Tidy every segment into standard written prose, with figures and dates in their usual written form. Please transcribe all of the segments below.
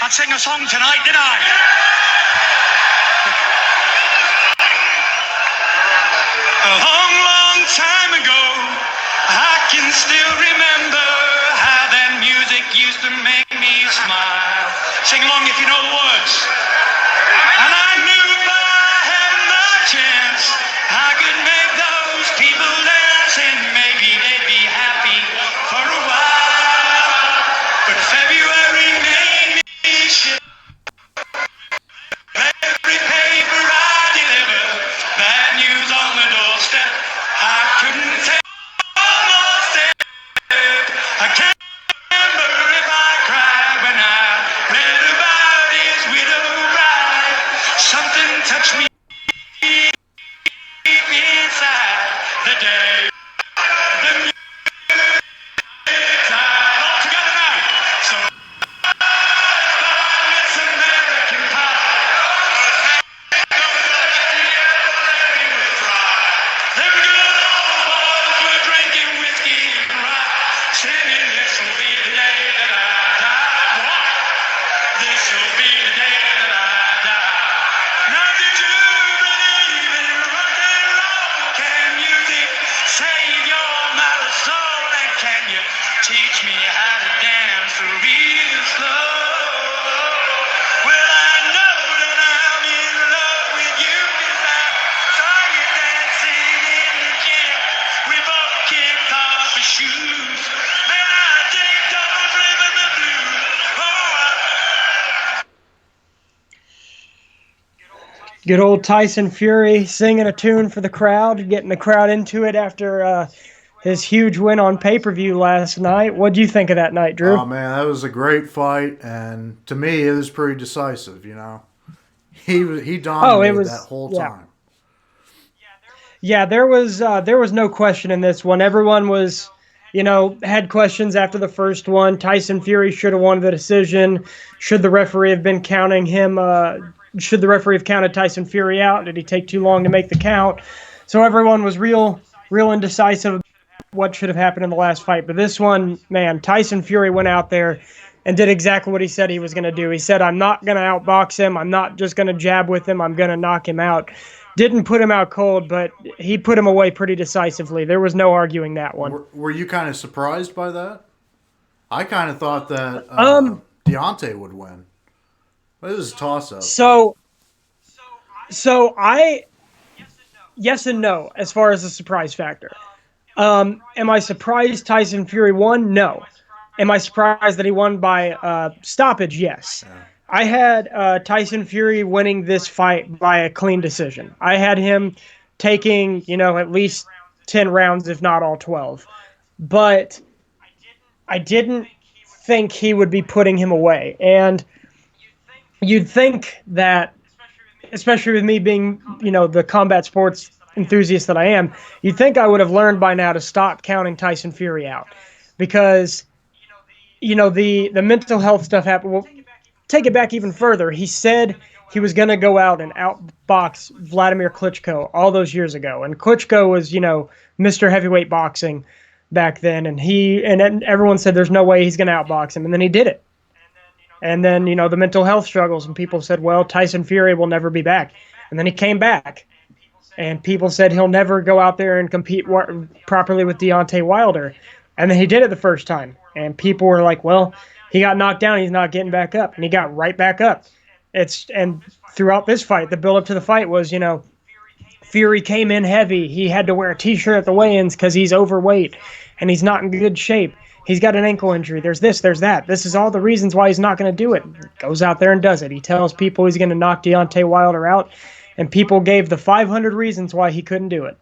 I'd sing a song tonight, didn't I? A long, long time ago, I can still remember how that music used to make me smile. Sing along if you know the words. And I knew if I had the chance, I could make those people dance, and maybe they'd be happy for a while. But February made me shiver. Every paper I deliver, bad news on the doorstep. I couldn't take more step. I can't remember if I cried when I read about his widow bride. Something touched me inside the day. The music died all together now. So it's American pie. Them good old boys were drinking whiskey and rye, singing, this'll be the day that I die. What? This'll be the day that I die. Now did you believe in rock and roll? Can music save your metal soul? And can you teach me how to dance real slow? Well, I know that I'm in love with you 'cause I saw you dancing in the gym. We both kicked off our shoes. Then I digged those living the blues. Good old Tyson Fury singing a tune for the crowd, getting the crowd into it after his huge win on pay-per-view last night. What do you think of that night, Drew? Oh, man, that was a great fight, and to me, it was pretty decisive, you know. He dominated that whole time. Yeah, there was no question in this one. Everyone was, had questions after the first one. Tyson Fury should have won the decision. Should the referee have been counting him? Should the referee have counted Tyson Fury out? Did he take too long to make the count? So everyone was real indecisive about what should have happened in the last fight. But this one, man, Tyson Fury went out there and did exactly what he said he was going to do. He said, I'm not going to outbox him. I'm not just going to jab with him. I'm going to knock him out. Didn't put him out cold, but he put him away pretty decisively. There was no arguing that one. Were you kind of surprised by that? I kind of thought that Deontay would win. It was a toss-up. So I, yes and no, as far as the surprise factor. Am I surprised Tyson Fury won? No. Am I surprised that he won by stoppage? Yes. Yeah. I had Tyson Fury winning this fight by a clean decision. I had him taking, at least 10 rounds, if not all 12. But I didn't think he would be putting him away. And you'd think that, especially with me being, the combat sports enthusiast that I am, you'd think I would have learned by now to stop counting Tyson Fury out. Because, the mental health stuff happened. Well, take it back even further. He said he was going to go out and outbox Vladimir Klitschko all those years ago. And Klitschko was, Mr. Heavyweight Boxing back then. And everyone said there's no way he's going to outbox him. And then he did it. And then, the mental health struggles, and people said, well, Tyson Fury will never be back. And then he came back, and people said he'll never go out there and compete properly with Deontay Wilder. And then he did it the first time, and people were like, well, he got knocked down, he's not getting back up, and he got right back up. And throughout this fight, the build-up to the fight was, Fury came in heavy. He had to wear a T-shirt at the weigh-ins because he's overweight, and he's not in good shape. He's got an ankle injury. There's this, there's that. This is all the reasons why he's not going to do it. Goes out there and does it. He tells people he's going to knock Deontay Wilder out, and people gave the 500 reasons why he couldn't do it.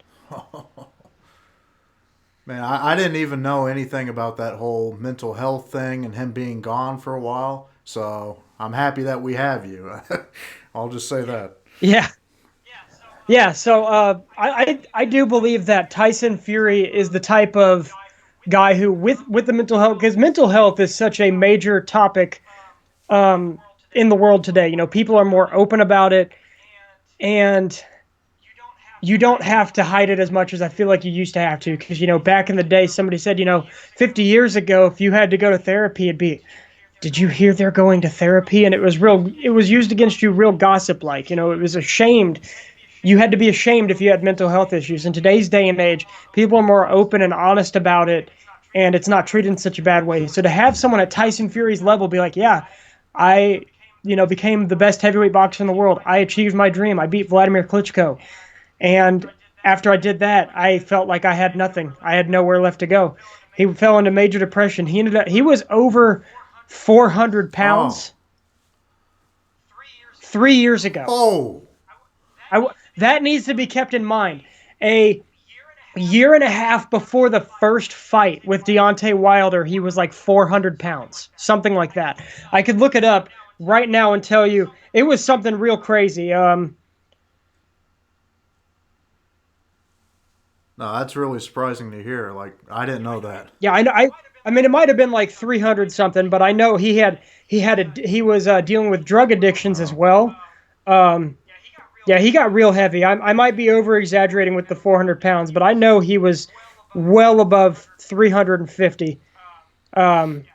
Man, I didn't even know anything about that whole mental health thing and him being gone for a while, so I'm happy that we have you. I'll just say that. Yeah, so I do believe that Tyson Fury is the type of guy who, with the mental health, because mental health is such a major topic in the world today. People are more open about it, and you don't have to hide it as much as I feel like you used to have to. Because, back in the day, somebody said, 50 years ago, if you had to go to therapy, it'd be did you hear they're going to therapy? And it was used against you real gossip like, it was ashamed. You had to be ashamed if you had mental health issues. In today's day and age, people are more open and honest about it, and it's not treated in such a bad way. So to have someone at Tyson Fury's level be like, yeah, I, became the best heavyweight boxer in the world. I achieved my dream. I beat Vladimir Klitschko. And after I did that, I felt like I had nothing. I had nowhere left to go. He fell into major depression. He was over 400 Oh. pounds 3 years ago. Oh. That needs to be kept in mind. A year and a half before the first fight with Deontay Wilder, he was like 400 pounds, something like that. I could look it up right now and tell you it was something real crazy. No, that's really surprising to hear. Like, I didn't know that. Yeah, I know. I mean, it might have been like 300 something, but I know he was dealing with drug addictions as well. Um, yeah, he got real heavy. I might be over exaggerating with the 400 pounds, but I know he was well above 350. Yeah, and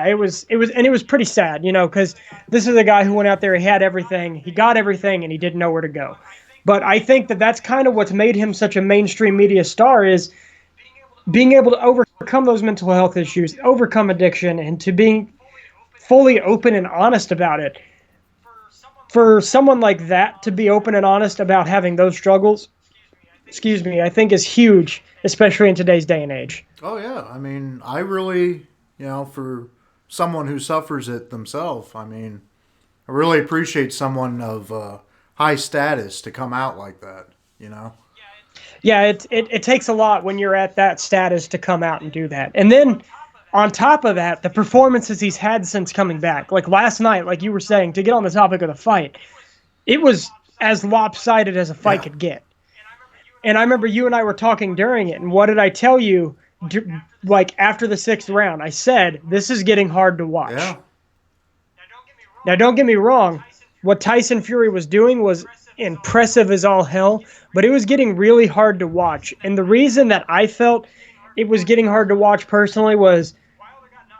it was pretty sad, because this is a guy who went out there, he had everything, he got everything, and he didn't know where to go. But I think that that's kind of what's made him such a mainstream media star is being able to overcome those mental health issues, overcome addiction, and to being fully open and honest about it. For someone like that to be open and honest about having those struggles, I think is huge, especially in today's day and age. Oh, yeah. I mean, I really, for someone who suffers it themselves, I mean, I really appreciate someone of high status to come out like that. Yeah, it takes a lot when you're at that status to come out and do that. And then on top of that, the performances he's had since coming back, like last night, like you were saying, to get on the topic of the fight, it was as lopsided as a fight could get. And I remember you and I were talking during it, and what did I tell you? Like after the 6th round, I said, this is getting hard to watch. Yeah. Now, don't get me wrong. What Tyson Fury was doing was impressive as all hell, but it was getting really hard to watch. And the reason that I felt it was getting hard to watch personally was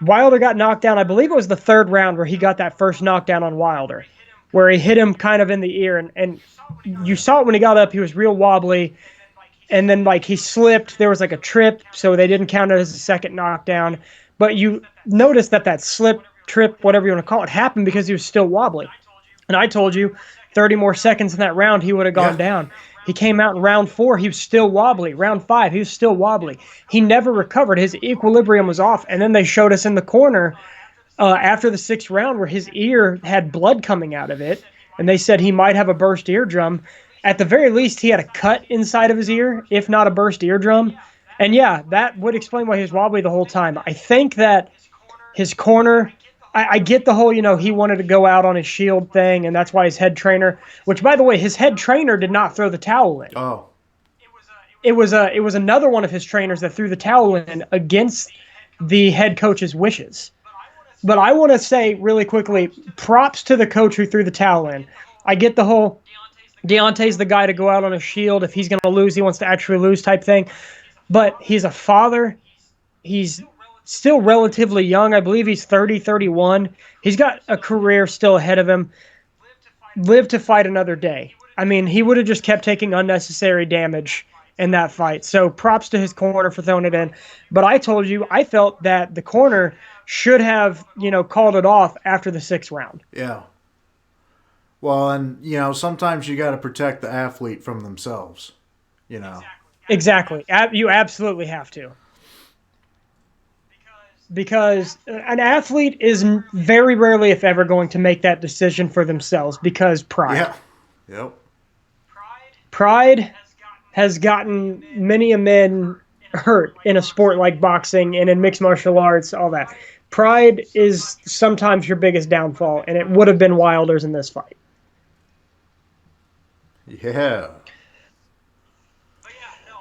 Wilder got knocked down. I believe it was the 3rd round where he got that first knockdown on Wilder, where he hit him kind of in the ear. And you saw it when he got up. He was real wobbly. And then, like, he slipped. There was, like, a trip, so they didn't count it as a second knockdown. But you noticed that slip, trip, whatever you want to call it, happened because he was still wobbly. And I told you 30 more seconds in that round, he would have gone down. He came out in round 4, he was still wobbly. Round 5, he was still wobbly. He never recovered. His equilibrium was off. And then they showed us in the corner after the 6th round where his ear had blood coming out of it. And they said he might have a burst eardrum. At the very least, he had a cut inside of his ear, if not a burst eardrum. And yeah, that would explain why he was wobbly the whole time. I think that his corner, I get the whole, he wanted to go out on his Shield thing, and that's why his head trainer, which, by the way, his head trainer did not throw the towel in. Oh. It was another one of his trainers that threw the towel in against the head coach's wishes. But I want to say really quickly, props to the coach who threw the towel in. I get the whole Deontay's the guy to go out on a Shield. If he's going to lose, he wants to actually lose type thing. But he's a father. He's still relatively young. I believe he's 30, 31. He's got a career still ahead of him. Live to fight another day. I mean, he would have just kept taking unnecessary damage in that fight. So props to his corner for throwing it in. But I told you, I felt that the corner should have, called it off after the 6th round. Yeah. Well, and, sometimes you got to protect the athlete from themselves, Exactly. You absolutely have to. Because an athlete is very rarely, if ever, going to make that decision for themselves because pride. Yeah. Yep. Pride has gotten many a man hurt in a sport like boxing and in mixed martial arts, all that. Pride is sometimes your biggest downfall, and it would have been Wilder's in this fight. Yeah.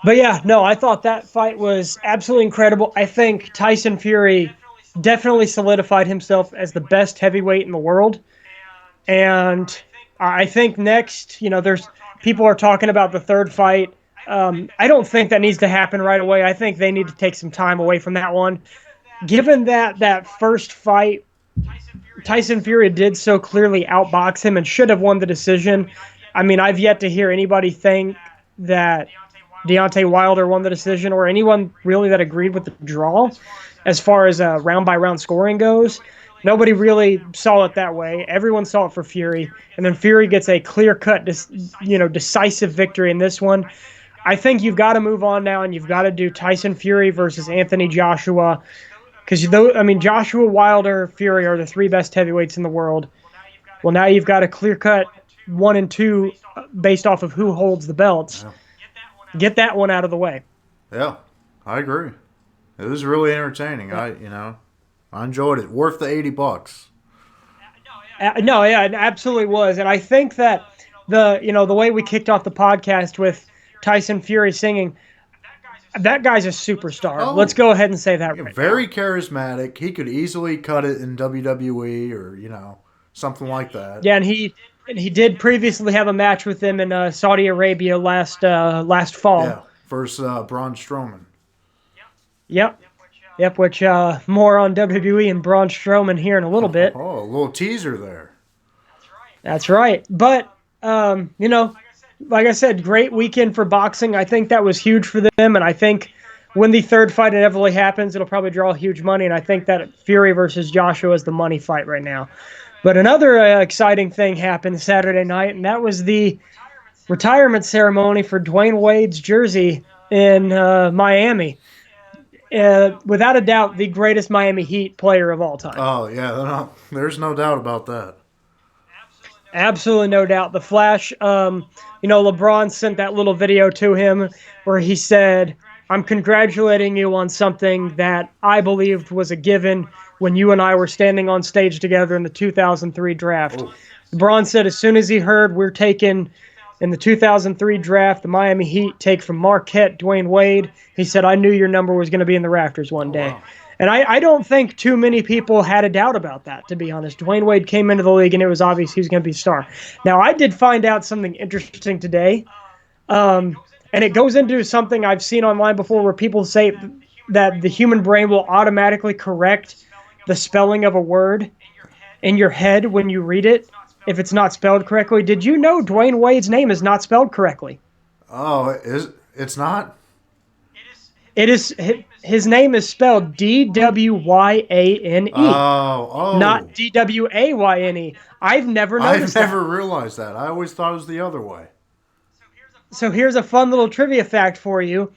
But yeah, no, I thought that fight was absolutely incredible. I think Tyson Fury definitely solidified himself as the best heavyweight in the world. And I think next, there's people are talking about the 3rd fight. I don't think that needs to happen right away. I think they need to take some time away from that one. Given that first fight, Tyson Fury did so clearly outbox him and should have won the decision. I mean, I've yet to hear anybody think that Deontay Wilder won the decision or anyone really that agreed with the draw as far as round by round scoring goes. Nobody really saw it that way. Everyone saw it for Fury, and then Fury gets a clear-cut, decisive victory in this one. I think you've got to move on now, and you've got to do Tyson Fury versus Anthony Joshua, because Joshua, Wilder, Fury are the three best heavyweights in the world. Well, now you've got a clear-cut 1 and 2 based off of who holds the belts. Yeah. Get that one out of the way. Yeah, I agree. It was really entertaining. I enjoyed it. Worth the $80. No, yeah, it absolutely was. And I think that the way we kicked off the podcast with Tyson Fury singing, that guy's a superstar. Oh, let's go ahead and say that right very now. charismatic. He could easily cut it in WWE or, something like that. Yeah, and he did previously have a match with them in Saudi Arabia last fall. Yeah, versus Braun Strowman. Yep, which more on WWE and Braun Strowman here in a little bit. Oh, a little teaser there. That's right. But, like I said, great weekend for boxing. I think that was huge for them, and I think when the third fight inevitably happens, it'll probably draw huge money, and I think that Fury versus Joshua is the money fight right now. But another exciting thing happened Saturday night, and that was the retirement ceremony for Dwayne Wade's jersey in Miami. Without a doubt, the greatest Miami Heat player of all time. Oh, yeah, there's no doubt about that. Absolutely no doubt. The Flash, LeBron sent that little video to him where he said, "I'm congratulating you on something that I believed was a given when you and I were standing on stage together in the 2003 draft." Oh. LeBron said as soon as he heard we're taking in the 2003 draft, the Miami Heat take from Marquette Dwayne Wade, he said, "I knew your number was going to be in the rafters one day." Wow. And I don't think too many people had a doubt about that, to be honest. Dwayne Wade came into the league, and it was obvious he was going to be a star. Now, I did find out something interesting today, and it goes into something I've seen online before where people say that the human brain will automatically correct the spelling of a word in your head when you read it if it's not spelled correctly. Did you know Dwayne Wade's name is not spelled correctly? Oh, it's not? It is. His name is spelled Dwyane, Oh. not Dwane. I've never noticed I've never realized that. I always thought it was the other way. So here's a fun little trivia fact for you.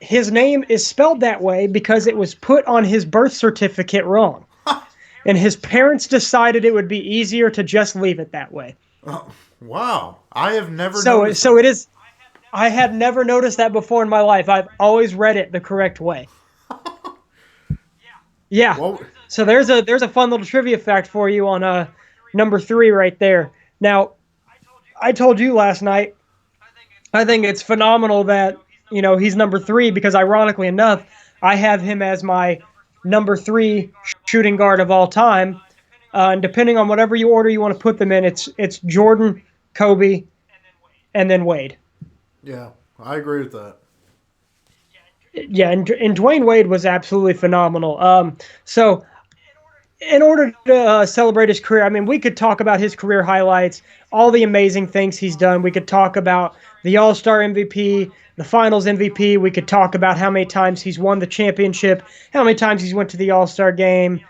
His name is spelled that way because it was put on his birth certificate wrong. And his parents decided it would be easier to just leave it that way. Oh, wow. I have never So noticed it is. I had never noticed that before in my life. I've always read it the correct way. Yeah. Well, So there's a fun little trivia fact for you on number 3 right there. Now, I told you last night, I think it's phenomenal that, he's number 3 because ironically enough, I have him as my number 3 shooting guard of all time. And depending on whatever order you want to put them in, it's Jordan, Kobe, and then Wade. yeah, I agree with that. Yeah, and Dwayne Wade was absolutely phenomenal. So in order to celebrate his career, I mean, we could talk about his career highlights, all the amazing things he's done. We could talk about the All-Star MVP, the Finals MVP. We could talk about how many times he's won the championship, how many times he's went to the All-Star game,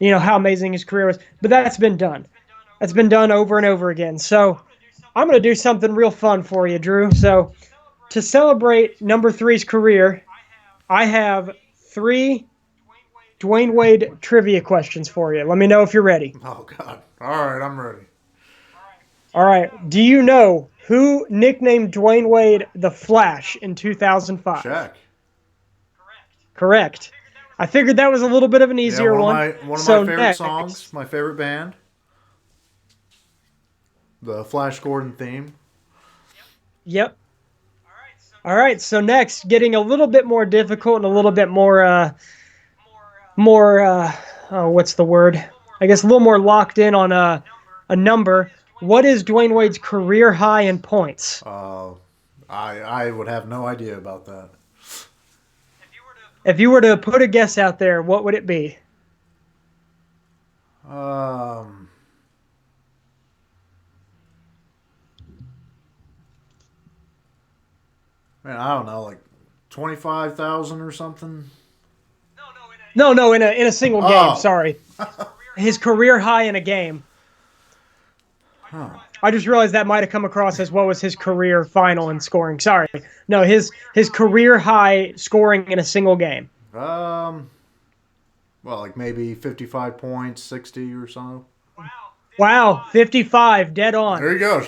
how amazing his career was. But that's been done. That's been done over and over again. So I'm going to do something real fun for you, Drew. So to celebrate number 3's career, I have 3 Dwayne Wade trivia questions for you. Let me know if you're ready. Oh, God. All right, I'm ready. All right. Do you know who nicknamed Dwayne Wade the Flash in 2005? Shaq. Correct. I figured that was a little bit of an easier one. one. One of So my favorite next- songs, my favorite band. The Flash Gordon theme. Yep. All right. So next, getting a little bit more difficult and a little bit more, what's the word? I guess a little more locked in on a number. What is Dwayne Wade's career high in points? I would have no idea about that. If you were to put a guess out there, what would it be? Um, man, I don't know, like 25,000 or something. No, in a single game. Oh, Sorry, his career high in a game. huh. I just realized that might have come across as what was his career final in scoring. Sorry, no, his career high scoring in a single game. Um, well, like maybe 55 points, 60 or so. Wow, 55, dead on. There you go.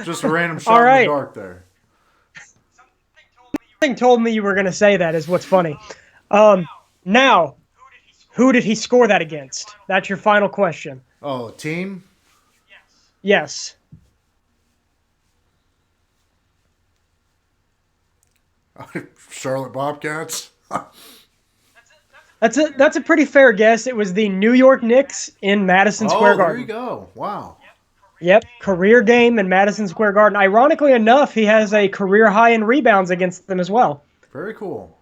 Just a random All shot in the right. dark there. Something told me you were going to say that is what's funny. Now, who did he score that against? That's your final question. Oh, a team? Yes. Charlotte Bobcats. That's a pretty fair guess. It was the New York Knicks in Madison Square Oh, there Garden. you go. Wow. Yep, career game in Madison Square Garden. Ironically enough, he has a career high in rebounds against them as well. Very cool.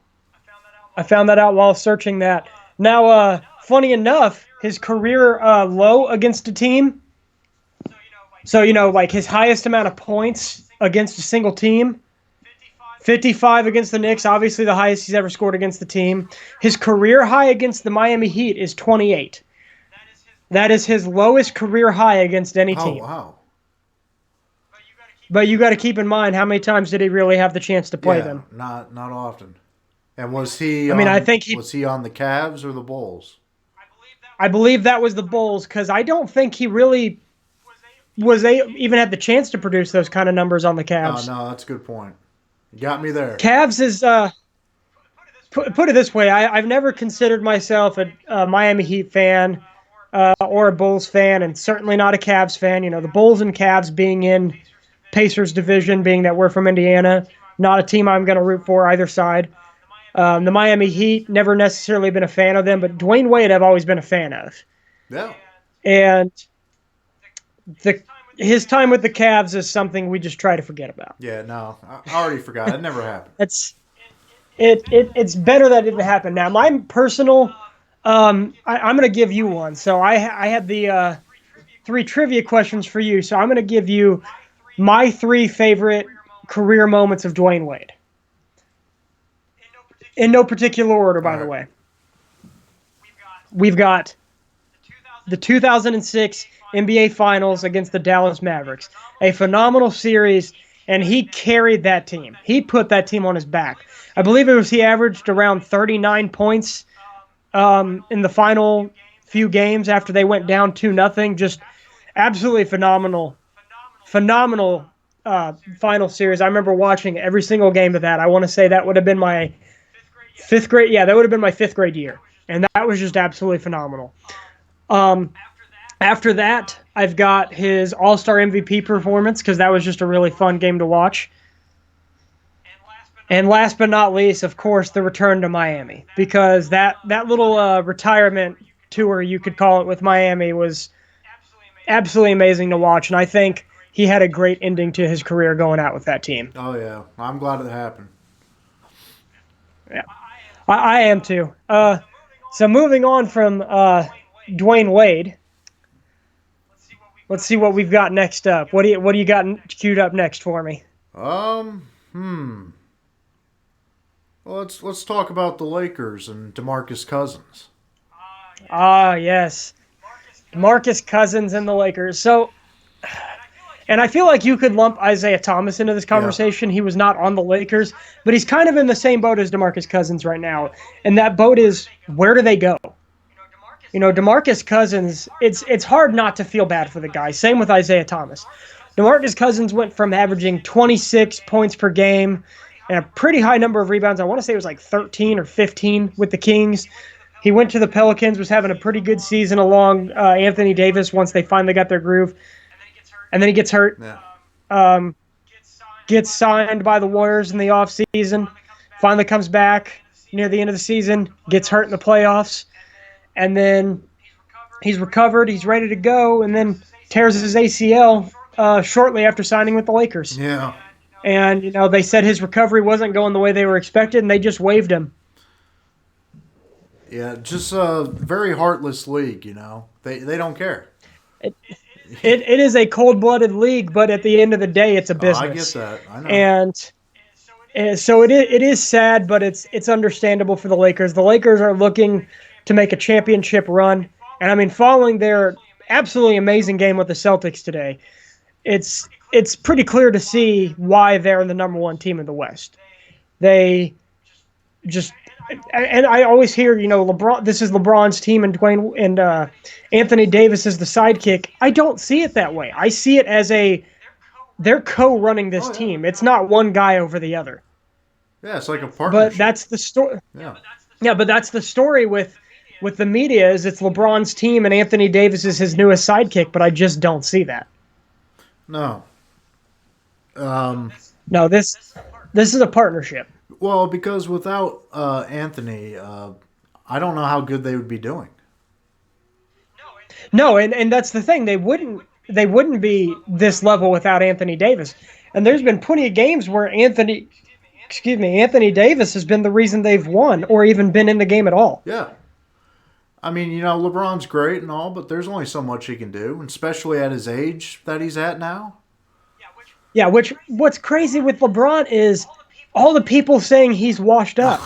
I found that out while searching that. Now, funny enough, his career low against a team. So, like his highest amount of points against a single team, 55 against the Knicks, obviously the highest he's ever scored against the team. His career high against the Miami Heat is 28. That is his lowest career high against any Oh, team. wow. But you got to keep in mind, how many times did he really have the chance to play them? Not often. And was he? I think was he on the Cavs or the Bulls? I believe that was the Bulls, because I don't think he really even had the chance to produce those kind of numbers on the Oh Cavs. no, that's a good point. You got me there. Cavs is put it this way: I've never considered myself a Miami Heat fan or a Bulls fan, and certainly not a Cavs fan. The Bulls and Cavs being in Pacers division, being that we're from Indiana, not a team I'm going to root for either side. The Miami Heat, never necessarily been a fan of them, but Dwayne Wade I've always been a fan of. Yeah. And his time with the Cavs is something we just try to forget about. Yeah. No, I already forgot. It never happened. It's better that it didn't happen. Now, my personal, I'm going to give you one. So I had the 3 trivia questions for you. So I'm going to give you my 3 favorite career moments of Dwayne Wade. In no particular order, by the way. We've got the 2006 NBA Finals against the Dallas Mavericks. A phenomenal series, and he carried that team. He put that team on his back. I believe he averaged around 39 points in the final few games after they went down 2-0. Just absolutely phenomenal final series. I remember watching every single game of that. I want to say that would have been my 5th grade. Yeah, that would have been my 5th grade year. And that was just absolutely phenomenal. After that, I've got his All-Star MVP performance, because that was just a really fun game to watch. And last but not least, of course, the return to Miami, because that little retirement tour, you could call it, with Miami was absolutely amazing to watch. And I think he had a great ending to his career going out with that team. Oh yeah, I'm glad it happened. Yeah, I am too. So moving on from Dwayne Wade, let's see what we've got next up. What do you got queued up next for me? Well, let's talk about the Lakers and DeMarcus Cousins. Ah, yes, DeMarcus Cousins and the Lakers. So, and I feel like you could lump Isaiah Thomas into this conversation. Yeah. He was not on the Lakers, but he's kind of in the same boat as DeMarcus Cousins right now. And that boat is, where do they go? DeMarcus Cousins, it's hard not to feel bad for the guy. Same with Isaiah Thomas. DeMarcus Cousins went from averaging 26 points per game and a pretty high number of rebounds. I want to say it was like 13 or 15 with the Kings. He went to the Pelicans, was having a pretty good season along Anthony Davis once they finally got their groove. And then he gets hurt. Yeah. Gets signed by the Warriors in the offseason. Finally comes back near the end of the season. Gets hurt in the playoffs. And then he's recovered. He's ready to go. And then tears his ACL shortly after signing with the Lakers. Yeah. And, they said his recovery wasn't going the way they were expected, and they just waived him. Yeah, just a very heartless league. They don't care. It is a cold-blooded league, but at the end of the day, it's a I get business. that. I know. And so it is sad, but it's understandable for the Lakers. The Lakers are looking to make a championship run, and I mean, following their absolutely amazing game with the Celtics today, it's pretty clear to see why they're the number one team in the West. They just and I always hear, LeBron. This is LeBron's team, and Dwayne and Anthony Davis is the sidekick. I don't see it that way. I see it as they're co-running this Oh, yeah. team. It's not one guy over the other. Yeah, it's like a But partnership. that's the story. Yeah. Yeah, but that's the story with the media is it's LeBron's team and Anthony Davis is his newest sidekick. But I just don't see that. No. No, this is a partnership. Well, because without Anthony, I don't know how good they would be doing. No, and that's the thing. They wouldn't be this level without Anthony Davis. And there's been plenty of games where Anthony Davis has been the reason they've won or even been in the game at all. Yeah. I mean, LeBron's great and all, but there's only so much he can do, and especially at his age that he's at now. Yeah, what's crazy with LeBron is all the people saying he's washed up.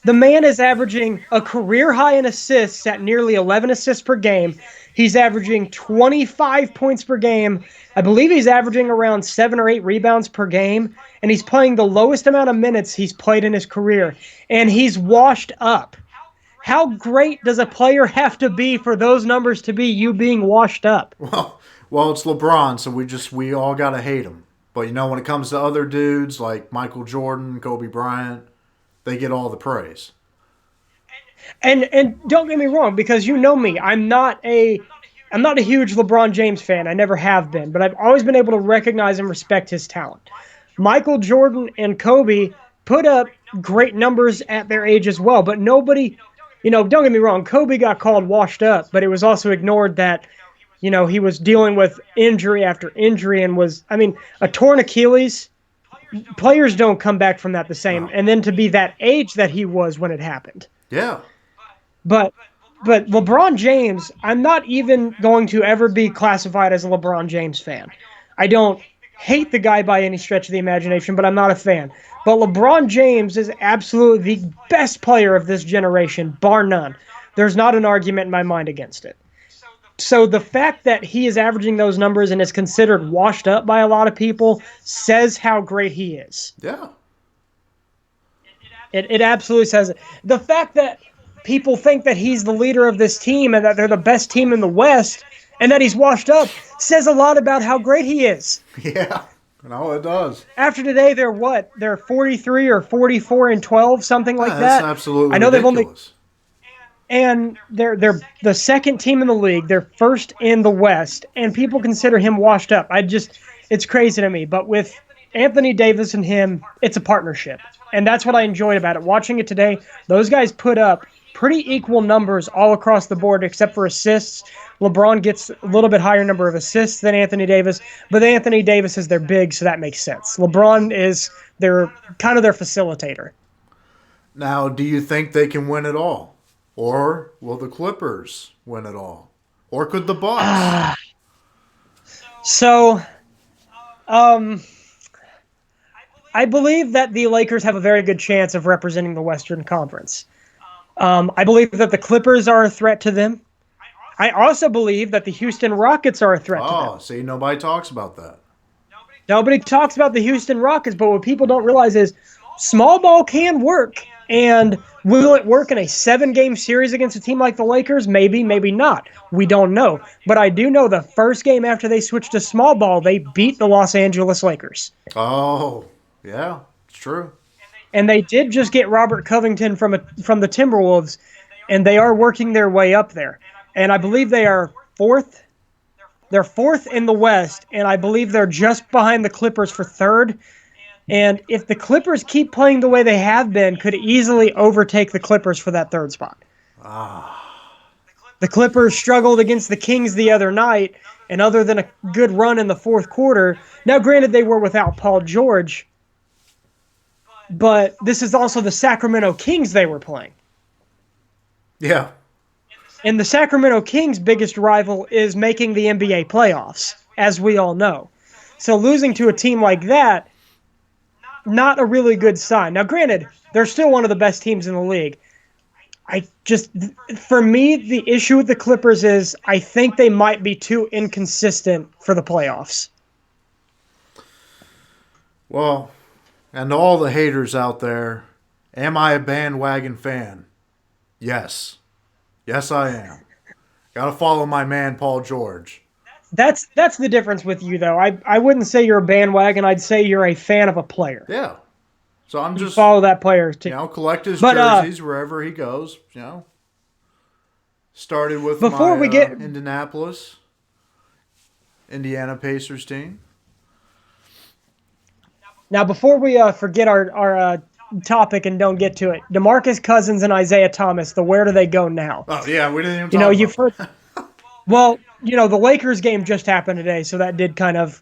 The man is averaging a career high in assists at nearly 11 assists per game. He's averaging 25 points per game. I believe he's averaging around 7 or 8 rebounds per game, and he's playing the lowest amount of minutes he's played in his career, and he's washed up. How great does a player have to be for those numbers to be you being washed up? Well, it's LeBron, so we all gotta hate him. But when it comes to other dudes like Michael Jordan, Kobe Bryant, they get all the praise. And don't get me wrong, because you know me, I'm not a huge LeBron James fan. I never have been, but I've always been able to recognize and respect his talent. Michael Jordan and Kobe put up great numbers at their age as well, but nobody, don't get me wrong, Kobe got called washed up, but it was also ignored that he was dealing with injury after injury and a torn Achilles. Players don't come back from that the same. No. And then to be that age that he was when it happened. Yeah. But LeBron James, I'm not even going to ever be classified as a LeBron James fan. I don't hate the guy by any stretch of the imagination, but I'm not a fan. But LeBron James is absolutely the best player of this generation, bar none. There's not an argument in my mind against it. So the fact that he is averaging those numbers and is considered washed up by a lot of people says how great he is. Yeah. It absolutely says it. The fact that people think that he's the leader of this team and that they're the best team in the West and that he's washed up says a lot about how great he is. Yeah. No, it does. After today, they're what? They're 43 or 44-12, something like that. That's absolutely I know ridiculous. And they're the second team in the league. They're first in the West, and people consider him washed up. It's crazy to me. But with Anthony Davis and him, it's a partnership, and that's what I enjoyed about it. Watching it today, those guys put up pretty equal numbers all across the board, except for assists. LeBron gets a little bit higher number of assists than Anthony Davis, but Anthony Davis is their big, so that makes sense. LeBron is their facilitator. Now, do you think they can win it all? Or will the Clippers win it all? Or could the Bucks? I believe that the Lakers have a very good chance of representing the Western Conference. I believe that the Clippers are a threat to them. I also believe that the Houston Rockets are a threat to them. Oh, see, nobody talks about that. Nobody talks about the Houston Rockets, but what people don't realize is small ball can work. And will it work in a 7-game series against a team like the Lakers? Maybe, maybe not. We don't know. But I do know the first game after they switched to small ball, they beat the Los Angeles Lakers. Oh, yeah, it's true. And they did just get Robert Covington from the Timberwolves, and they are working their way up there. And I believe they are fourth. They're fourth in the West, and I believe they're just behind the Clippers for third. And if the Clippers keep playing the way they have been, could easily overtake the Clippers for that third spot. The Clippers struggled against the Kings the other night, and other than a good run in the fourth quarter, now granted they were without Paul George, but this is also the Sacramento Kings they were playing. Yeah. And the Sacramento Kings' biggest rival is making the NBA playoffs, as we all know. So losing to a team like that, not a really good sign. Now, granted, they're still one of the best teams in the league. For me, the issue with the Clippers is I think they might be too inconsistent for the playoffs. Well, and to all the haters out there, am I a bandwagon fan? Yes. Yes, I am. Got to follow my man, Paul George. That's the difference with you, though. I wouldn't say you're a bandwagon. I'd say you're a fan of a player. Yeah. So I'm You just, follow that player too. collect his jerseys wherever he goes. Started with before my we get Indiana Pacers team. Now, before we forget our topic and don't get to it, DeMarcus Cousins and Isaiah Thomas, where do they go now? Oh, yeah, we didn't even talk you've heard. about Well, the Lakers game just happened today, so that did kind of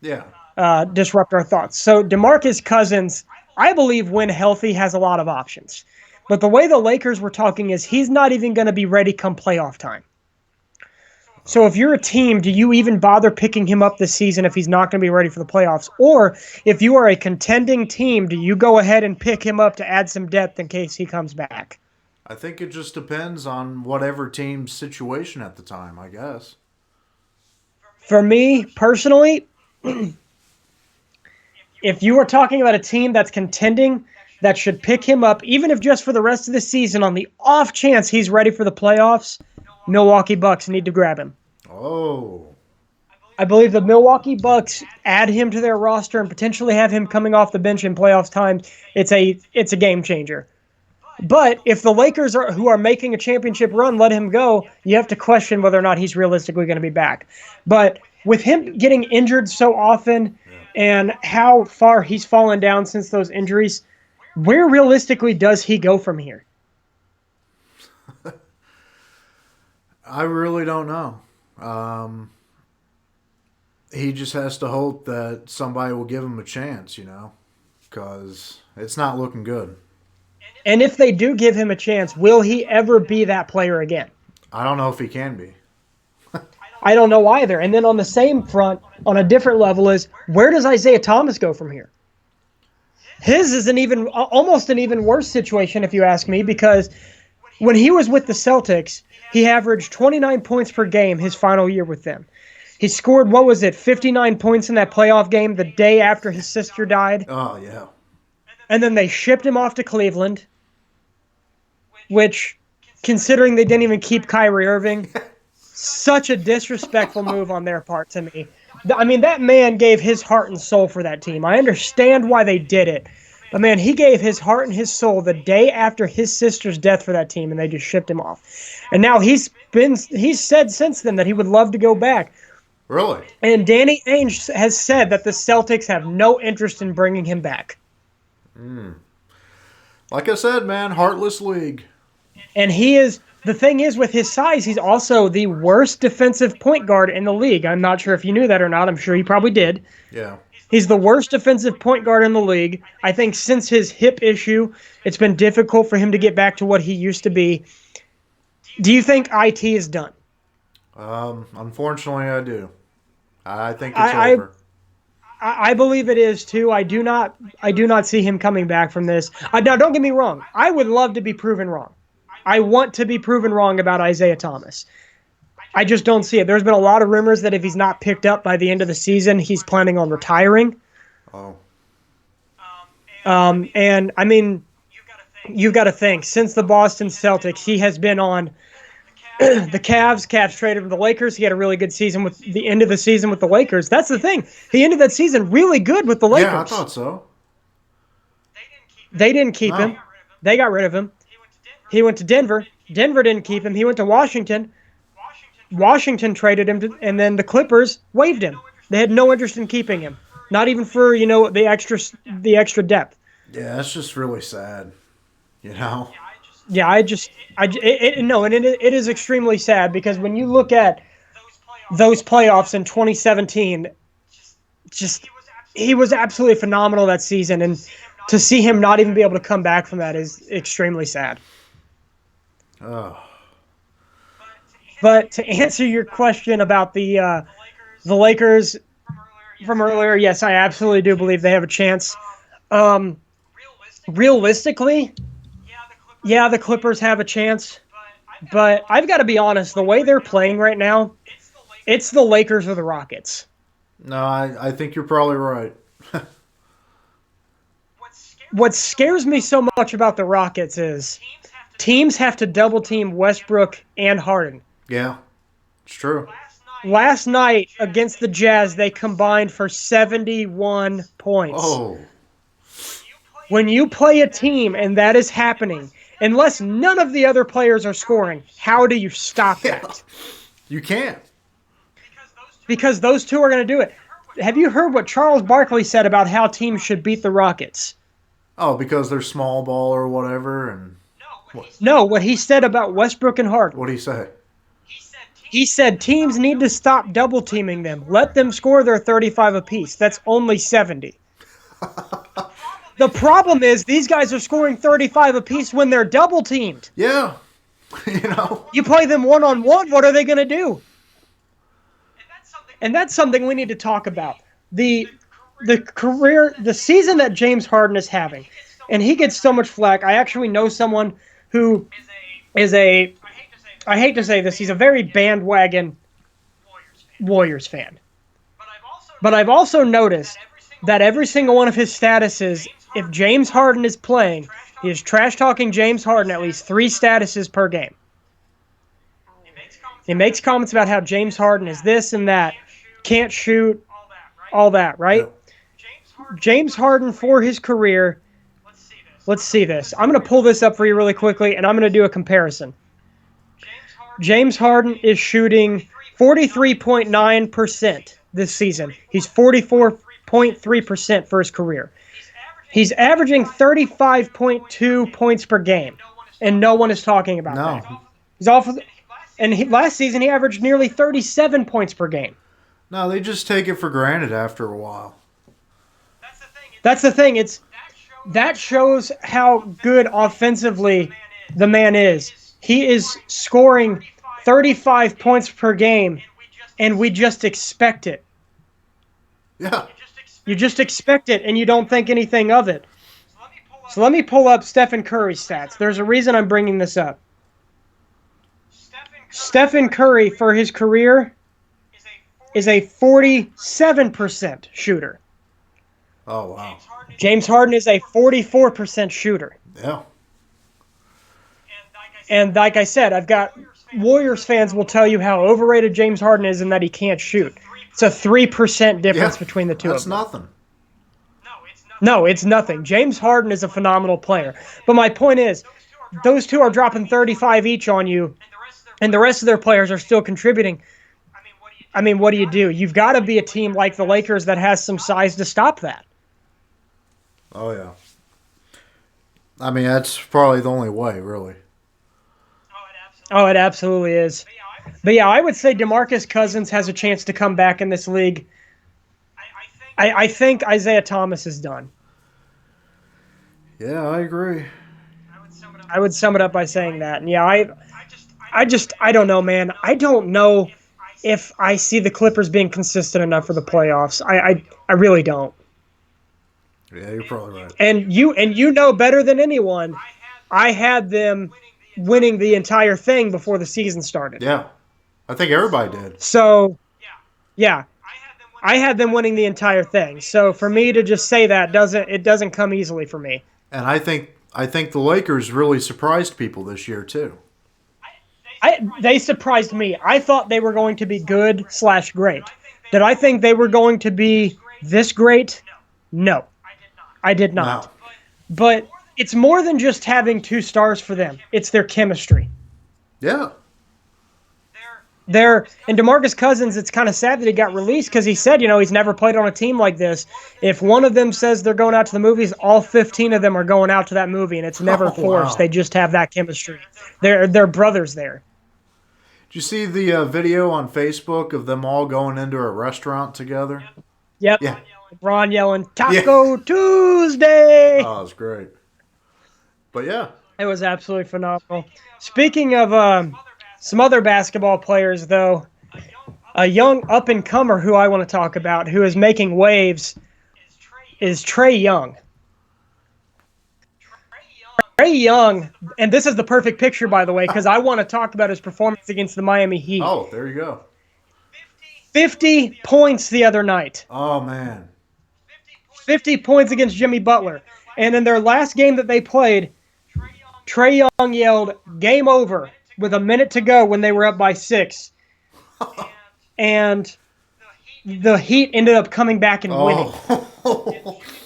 disrupt our thoughts. So DeMarcus Cousins, I believe, when healthy, has a lot of options. But the way the Lakers were talking is he's not even going to be ready come playoff time. So if you're a team, do you even bother picking him up this season if he's not going to be ready for the playoffs? Or if you are a contending team, do you go ahead and pick him up to add some depth in case he comes back? I think it just depends on whatever team's situation at the time, I guess. For me, personally, if you are talking about a team that's contending, that should pick him up, even if just for the rest of the season, on the off chance he's ready for the playoffs, Milwaukee Bucks need to grab him. Oh. I believe the Milwaukee Bucks add him to their roster and potentially have him coming off the bench in playoffs time. It's a game changer. But if the Lakers who are making a championship run let him go, you have to question whether or not he's realistically going to be back. But with him getting injured so often and how far he's fallen down since those injuries, where realistically does he go from here? I really don't know. He just has to hope that somebody will give him a chance, because it's not looking good. And if they do give him a chance, will he ever be that player again? I don't know if he can be. I don't know either. And then on the same front, on a different level, is where does Isaiah Thomas go from here? His is almost an even worse situation, if you ask me, because when he was with the Celtics, he averaged 29 points per game his final year with them. He scored, 59 points in that playoff game the day after his sister died. Oh, yeah. And then they shipped him off to Cleveland, which, considering they didn't even keep Kyrie Irving, such a disrespectful move on their part to me. I mean, that man gave his heart and soul for that team. I understand why they did it. But, man, he gave his heart and his soul the day after his sister's death for that team, and they just shipped him off. And now he's said since then that he would love to go back. Really? And Danny Ainge has said that the Celtics have no interest in bringing him back. Like I said, man, heartless league. And the thing is, with his size, he's also the worst defensive point guard in the league. I'm not sure if you knew that or not. I'm sure you probably did. Yeah. He's the worst defensive point guard in the league. I think since his hip issue, it's been difficult for him to get back to what he used to be. Do you think IT is done? Unfortunately, I do. I think it's over. I believe it is too. I do not see him coming back from this. Now, don't get me wrong. I would love to be proven wrong. I want to be proven wrong about Isaiah Thomas. I just don't see it. There's been a lot of rumors that if he's not picked up by the end of the season, he's planning on retiring. Oh. And I mean, you've got to think, since the Boston Celtics, he has been on the Cavs. Cavs traded him to the Lakers. He had a really good season with the end of the season with the Lakers. That's the thing. He ended that season really good with the Lakers. Yeah, I thought so. They didn't keep him. They got rid of him. He went to Denver. Denver didn't keep him. He went to Washington. Washington traded him, and then the Clippers waived him. They had no interest in keeping him, not even for the extra depth. Yeah, that's just really sad. Yeah, it is extremely sad because when you look at those playoffs in 2017, he was absolutely phenomenal that season, and to see him not even be able to come back from that is extremely sad. Oh. But to answer your question about the Lakers from earlier, yes, I absolutely do believe they have a chance. Realistically, yeah, the Clippers have a chance. But I've got to be honest, the way they're playing right now, it's the Lakers or the Rockets. No, I think you're probably right. What scares me so much about the Rockets is teams have to double team Westbrook and Harden. Yeah, it's true. Last night against the Jazz, they combined for 71 points. Oh, When you play a team and that is happening, unless none of the other players are scoring, how do you stop that? you can't. Because those two are going to do it. Have you heard what Charles Barkley said about how teams should beat the Rockets? Oh, because they're small ball or whatever, and No, what he said about Westbrook and Harden. what'd he say? He said teams need to stop double teaming them. Let them score their 35 apiece. That's only 70. The problem is these guys are scoring 35 apiece when they're double teamed. Yeah, You play them one-on-one, what are they going to do? And that's something we need to talk about. The season that James Harden is having, and he gets so much flack. I actually know someone who is I hate to say this, he's a very bandwagon Warriors fan. But I've also noticed that every single one of his statuses, if James Harden is playing, he is trash-talking James Harden at least 3 statuses per game. He makes comments about how James Harden is this and that, can't shoot, all that, right? James Harden for his career, let's see this. I'm going to pull this up for you really quickly, and I'm going to do a comparison. James Harden is shooting 43.9% this season. He's 44.3% for his career. He's averaging 35.2 points per game, and no one is talking about that. He's off of, last season he averaged nearly 37 points per game. No, they just take it for granted after a while. That's the thing. That shows how good offensively the man is. He is scoring 35 points per game, and we just expect it. Yeah. You just expect it, and you don't think anything of it. So let me pull up Stephen Curry's stats. There's a reason I'm bringing this up. Stephen Curry, for his career, is a 47% shooter. Oh, wow. James Harden is a 44% shooter. Yeah. And like I said, I've got Warriors fans will tell you how overrated James Harden is and that he can't shoot. It's a 3% difference between the two of them. That's nothing. No, it's nothing. James Harden is a phenomenal player. But my point is, those two are dropping 35 each on you, and the rest of their players are still contributing. I mean, what do you do? You've got to be a team like the Lakers that has some size to stop that. Oh, yeah. I mean, that's probably the only way, really. Oh, it absolutely is. But yeah, I would say DeMarcus Cousins has a chance to come back in this league. I think Isaiah Thomas is done. Yeah, I agree. I would sum it up by saying that. And yeah, I don't know, man. I don't know if I see the Clippers being consistent enough for the playoffs. I really don't. Yeah, you're probably right. And you know better than anyone, I had them winning the entire thing before the season started. Yeah. I think everybody did. So, yeah. I had them winning the entire thing. So for me to just say that doesn't come easily for me. And I think the Lakers really surprised people this year too. They surprised me. I thought they were going to be good/great. Did I think they were going to be this great? No. I did not. No. But it's more than just having 2 stars for them. It's their chemistry. Yeah. And DeMarcus Cousins, it's kind of sad that he got released because he said, he's never played on a team like this. If one of them says they're going out to the movies, all 15 of them are going out to that movie, and it's never forced. Wow. They just have that chemistry. They're brothers there. Did you see the video on Facebook of them all going into a restaurant together? Yep. Yeah. LeBron yelling, Taco Tuesday! Oh, it was great. But yeah. It was absolutely phenomenal. Speaking of Some other basketball players, though. A young up-and-comer who I want to talk about, who is making waves, is Trae Young. Trae Young, and this is the perfect picture, by the way, because I want to talk about his performance against the Miami Heat. Oh, there you go. 50 points the other night. Oh, man. 50 points against Jimmy Butler. And in their last game that they played, Trae Young yelled, "Game over," with a minute to go when they were up by 6. And the Heat ended up coming back and winning.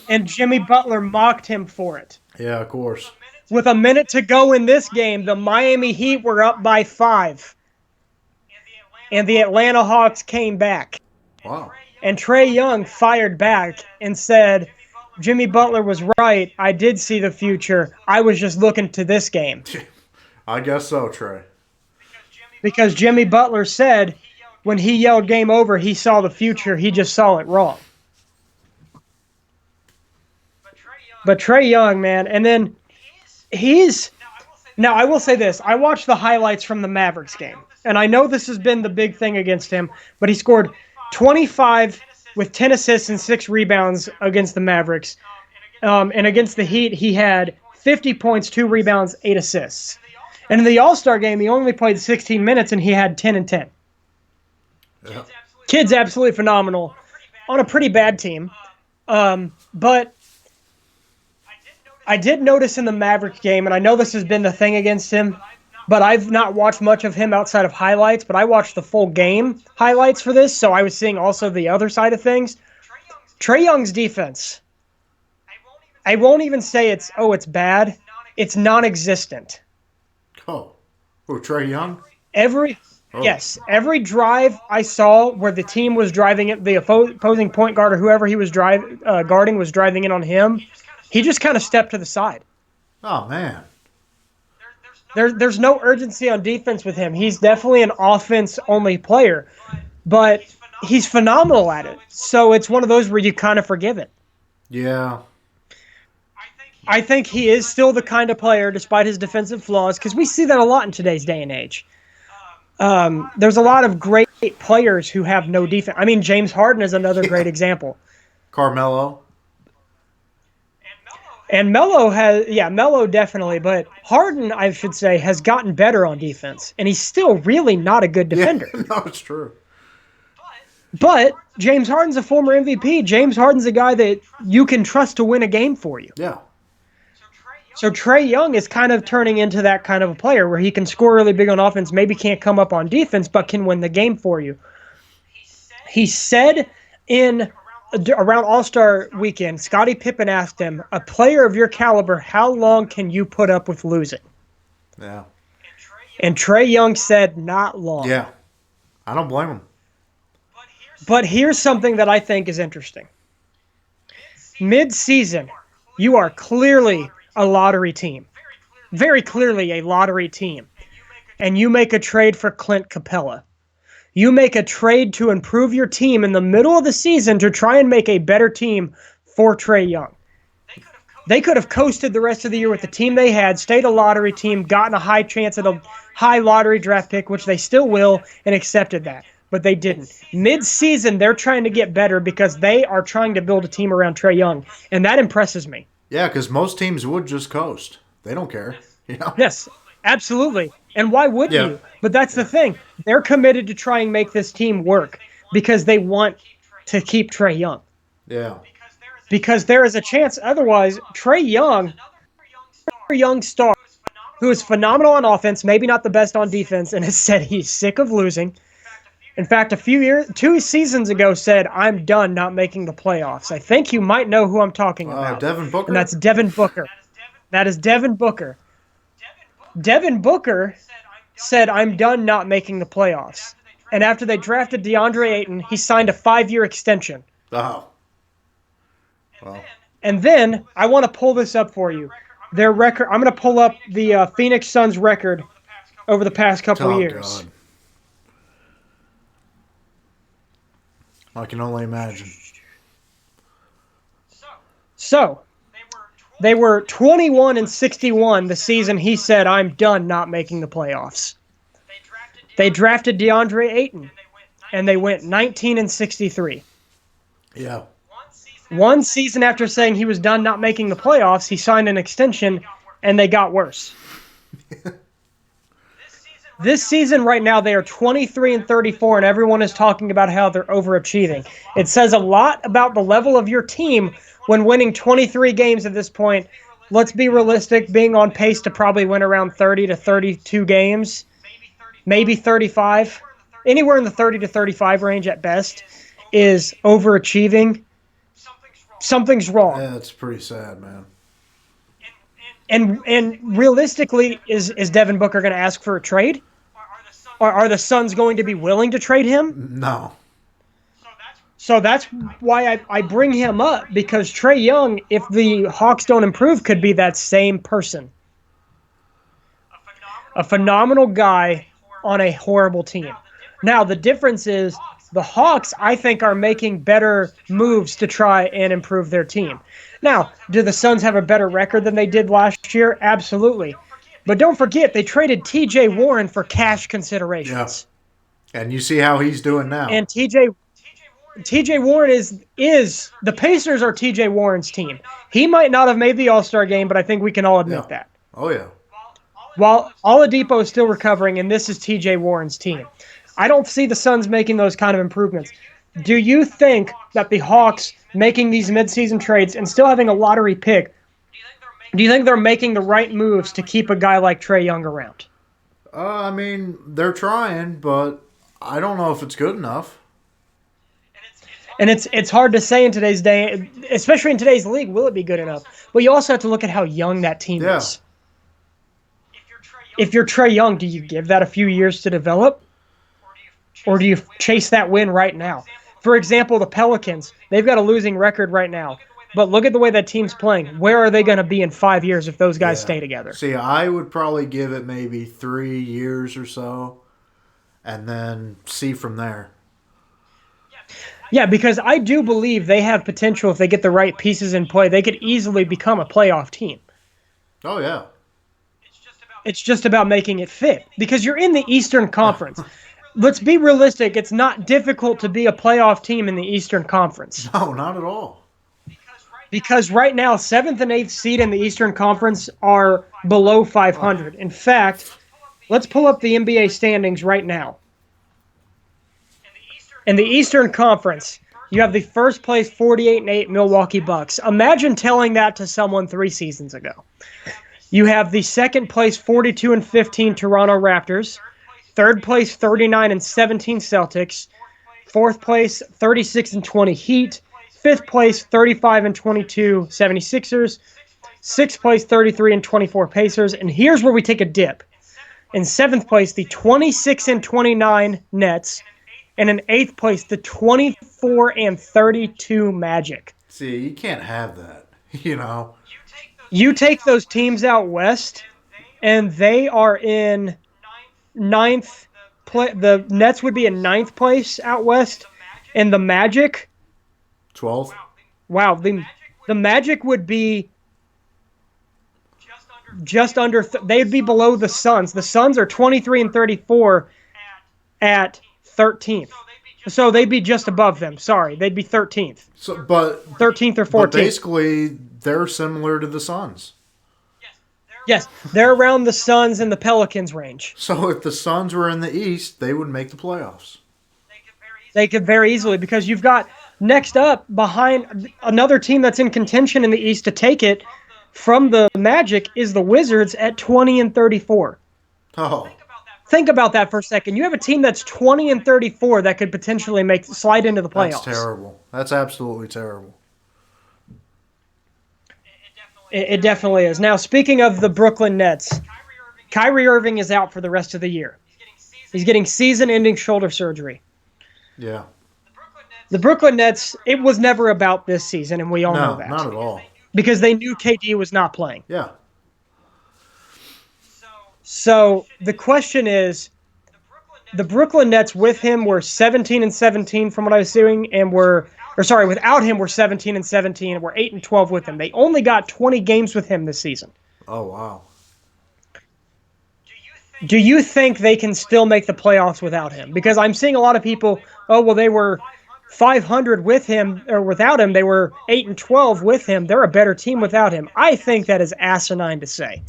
And Jimmy Butler mocked him for it. Yeah, of course. With a minute to go in this game, the Miami Heat were up by 5. And the Atlanta Hawks came back. Wow. And Trae Young fired back and said, "Jimmy Butler was right. I did see the future. I was just looking to this game." I guess so, Trey. Because Jimmy Butler said when he yelled "game over," he saw the future. He just saw it wrong. But Trae Young, man, and then he's... Now, I will say this. I watched the highlights from the Mavericks game, and I know this has been the big thing against him, but he scored 25 with 10 assists and 6 rebounds against the Mavericks. And against the Heat, he had 50 points, 2 rebounds, 8 assists. And in the All-Star game, he only played 16 minutes, and he had 10 and 10. Yeah. Kid's absolutely phenomenal on a pretty bad team. But I did notice in the Mavericks game, and I know this has been the thing against him, but I've not watched much of him outside of highlights, but I watched the full game highlights for this, so I was seeing also the other side of things. Trae Young's defense, I won't even say it's bad. It's non-existent. Oh, Trae Young? Yes, every drive I saw where the team was driving it, the opposing point guard or whoever he was guarding was driving in on him, he just kind of stepped to the side. Oh, man. There's no urgency on defense with him. He's definitely an offense-only player, but he's phenomenal at it. So it's one of those where you kind of forgive it. Yeah. I think he is still the kind of player, despite his defensive flaws, because we see that a lot in today's day and age. There's a lot of great players who have no defense. I mean, James Harden is another great example. Carmelo. And Melo definitely, but Harden, I should say, has gotten better on defense, and he's still really not a good defender. Yeah, no, it's true. But James Harden's a former MVP. James Harden's a guy that you can trust to win a game for you. Yeah. So Trae Young is kind of turning into that kind of a player where he can score really big on offense, maybe can't come up on defense, but can win the game for you. He said around All-Star weekend, Scottie Pippen asked him, "A player of your caliber, how long can you put up with losing?" Yeah. And Trae Young said, "Not long." Yeah. I don't blame him. But here's something that I think is interesting. Mid-season, you are clearly a lottery team. Very clearly a lottery team. And you make a trade for Clint Capella. You make a trade to improve your team in the middle of the season to try and make a better team for Trae Young. They could have coasted the rest of the year with the team they had, stayed a lottery team, gotten a high chance at a high lottery draft pick, which they still will, and accepted that. But they didn't. Mid-season, they're trying to get better because they are trying to build a team around Trae Young, and that impresses me. Yeah, because most teams would just coast. They don't care. You know? Yes, absolutely. And why wouldn't you? But that's the thing. They're committed to try and make this team work because they want to keep Trae Young. Yeah. Because there is a chance otherwise, Trae Young, a young star, who is phenomenal on offense, maybe not the best on defense, and has said he's sick of losing. In fact, 2 seasons ago said, "I'm done not making the playoffs." I think you might know who I'm talking about. Devin Booker? And that's Devin Booker. That is Devin Booker. Devin Booker said, "I'm done not making the playoffs." And after they drafted DeAndre Ayton, he signed a 5-year extension. Oh. Well. And then, I want to pull this up for you. Their record. I'm going to pull up the Phoenix Suns record over the past couple of years. God. I can only imagine. So, they were 21-61 the season he said, "I'm done not making the playoffs." They drafted DeAndre Ayton, and they went 19-63. Yeah. One season after saying he was done not making the playoffs, he signed an extension, and they got worse. This season, right now, they are 23-34, and everyone is talking about how they're overachieving. It says a lot about the level of your team when winning 23 games at this point. Let's be realistic, being on pace to probably win around 30 to 32 games, maybe 35, anywhere in the 30 to 35 range at best, is overachieving. Something's wrong. Yeah, it's pretty sad, man. And realistically, is Devin Booker going to ask for a trade? Or are the Suns going to be willing to trade him? No. So that's why I bring him up, because Trae Young, if the Hawks don't improve, could be that same person. A phenomenal guy on a horrible team. Now, the difference is the Hawks, I think, are making better moves to try and improve their team. Now, do the Suns have a better record than they did last year? Absolutely. But don't forget, they traded T.J. Warren for cash considerations. Yeah. And you see how he's doing now. And T.J. Warren is the Pacers are T.J. Warren's team. He might not have made the All-Star game, but I think we can all admit that. Oh, yeah. While Oladipo is still recovering, and this is T.J. Warren's team. I don't see the Suns making those kind of improvements. Do you think that the Hawks making these midseason trades and still having a lottery pick, do you think they're making the right moves to keep a guy like Trae Young around? I mean, they're trying, but I don't know if it's good enough. And it's hard to say in today's day, especially in today's league, will it be good enough? But you also have to look at how young that team is. If you're Trae Young, do you give that a few years to develop? Or do you chase that win right now? For example, the Pelicans, they've got a losing record right now. But look at the way that team's playing. Where are they going to be in 5 years if those guys stay together? See, I would probably give it maybe 3 years or so and then see from there. Yeah, because I do believe they have potential if they get the right pieces in play. They could easily become a playoff team. Oh, yeah. It's just about making it fit. Because you're in the Eastern Conference. Let's be realistic. It's not difficult to be a playoff team in the Eastern Conference. No, not at all. Because right now, 7th and 8th seed in the Eastern Conference are below 500. In fact, let's pull up the NBA standings right now. In the Eastern Conference, you have the first place 48-8 Milwaukee Bucks. Imagine telling that to someone 3 seasons ago. You have the second place 42-15 Toronto Raptors, third place 39-17 Celtics, fourth place 36-20 Heat, fifth place 35-22 76ers, sixth place 33-24 Pacers, and here's where we take a dip. In seventh place, the 26-29 Nets, and in eighth place, the 24-32 Magic. See, you can't have that, you know. You take those teams out west, and they are in ninth place. The Nets would be in ninth place out west, and the Magic 12th. Wow, the Magic would be just under. They'd be below the Suns. The Suns are 23-34 at 13th. So they'd be just above them. Sorry, they'd be 13th. So, but 13th or 14th. But basically, they're similar to the Suns. Yes, they're around the Suns and the Pelicans range. So if the Suns were in the East, they would make the playoffs. They could very easily, because you've got next up behind another team that's in contention in the East to take it from the Magic is the Wizards at 20-34. Oh. Think about that for a second. You have a team that's 20-34 that could potentially slide into the playoffs. That's terrible. That's absolutely terrible. It definitely is. Now, speaking of the Brooklyn Nets, Kyrie Irving is out for the rest of the year. He's getting season-ending shoulder surgery. Yeah. The Brooklyn Nets, it was never about this season, and we all know that. No, not at all. Because they knew KD was not playing. Yeah. So the question is, the Brooklyn Nets with him were 17-17 from what I was seeing, and without him were 17-17, and were 8-12 with him. They only got 20 games with him this season. Oh, wow. do you think they can still make the playoffs without him? Because I'm seeing a lot of people, oh, well, they were 500 with him or without him. They were 8-12 with him. They're a better team without him. I think that is asinine to say.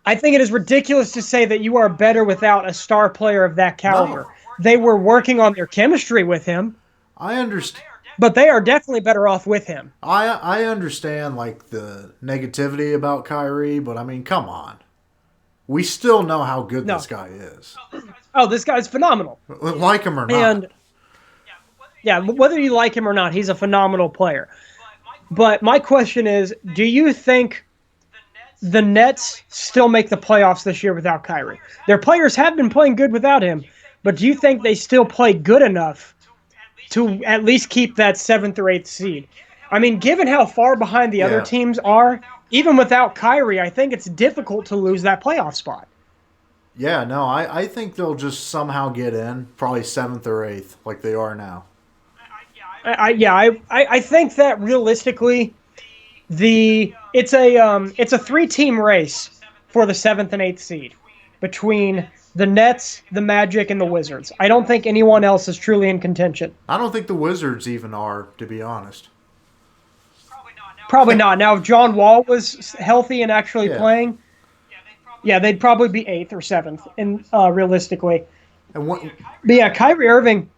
I think it is ridiculous to say that you are better without a star player of that caliber. No. They were working on their chemistry with him, I understand. but they are definitely better off with him. I understand like the negativity about Kyrie, but I mean, come on. We still know how good No. this guy is, Oh, this guy's phenomenal. like him or not. And yeah, whether you like him or not, he's a phenomenal player. But my question is, do you think the Nets still make the playoffs this year without Kyrie? Their players have been playing good without him, but do you think they still play good enough to at least keep that 7th or 8th seed? I mean, given how far behind the other Yeah. teams are, even without Kyrie, I think it's difficult to lose that playoff spot. Yeah, no, I think they'll just somehow get in, probably 7th or 8th, like they are now. I think that realistically, it's a 3-team race for the 7th and 8th seed between the Nets, the Magic, and the Wizards. I don't think anyone else is truly in contention. I don't think the Wizards even are, to be honest. Probably not. Now, if John Wall was healthy and actually Yeah. playing, yeah, they'd probably be 8th or 7th, and realistically. And what? But yeah, Kyrie Irving,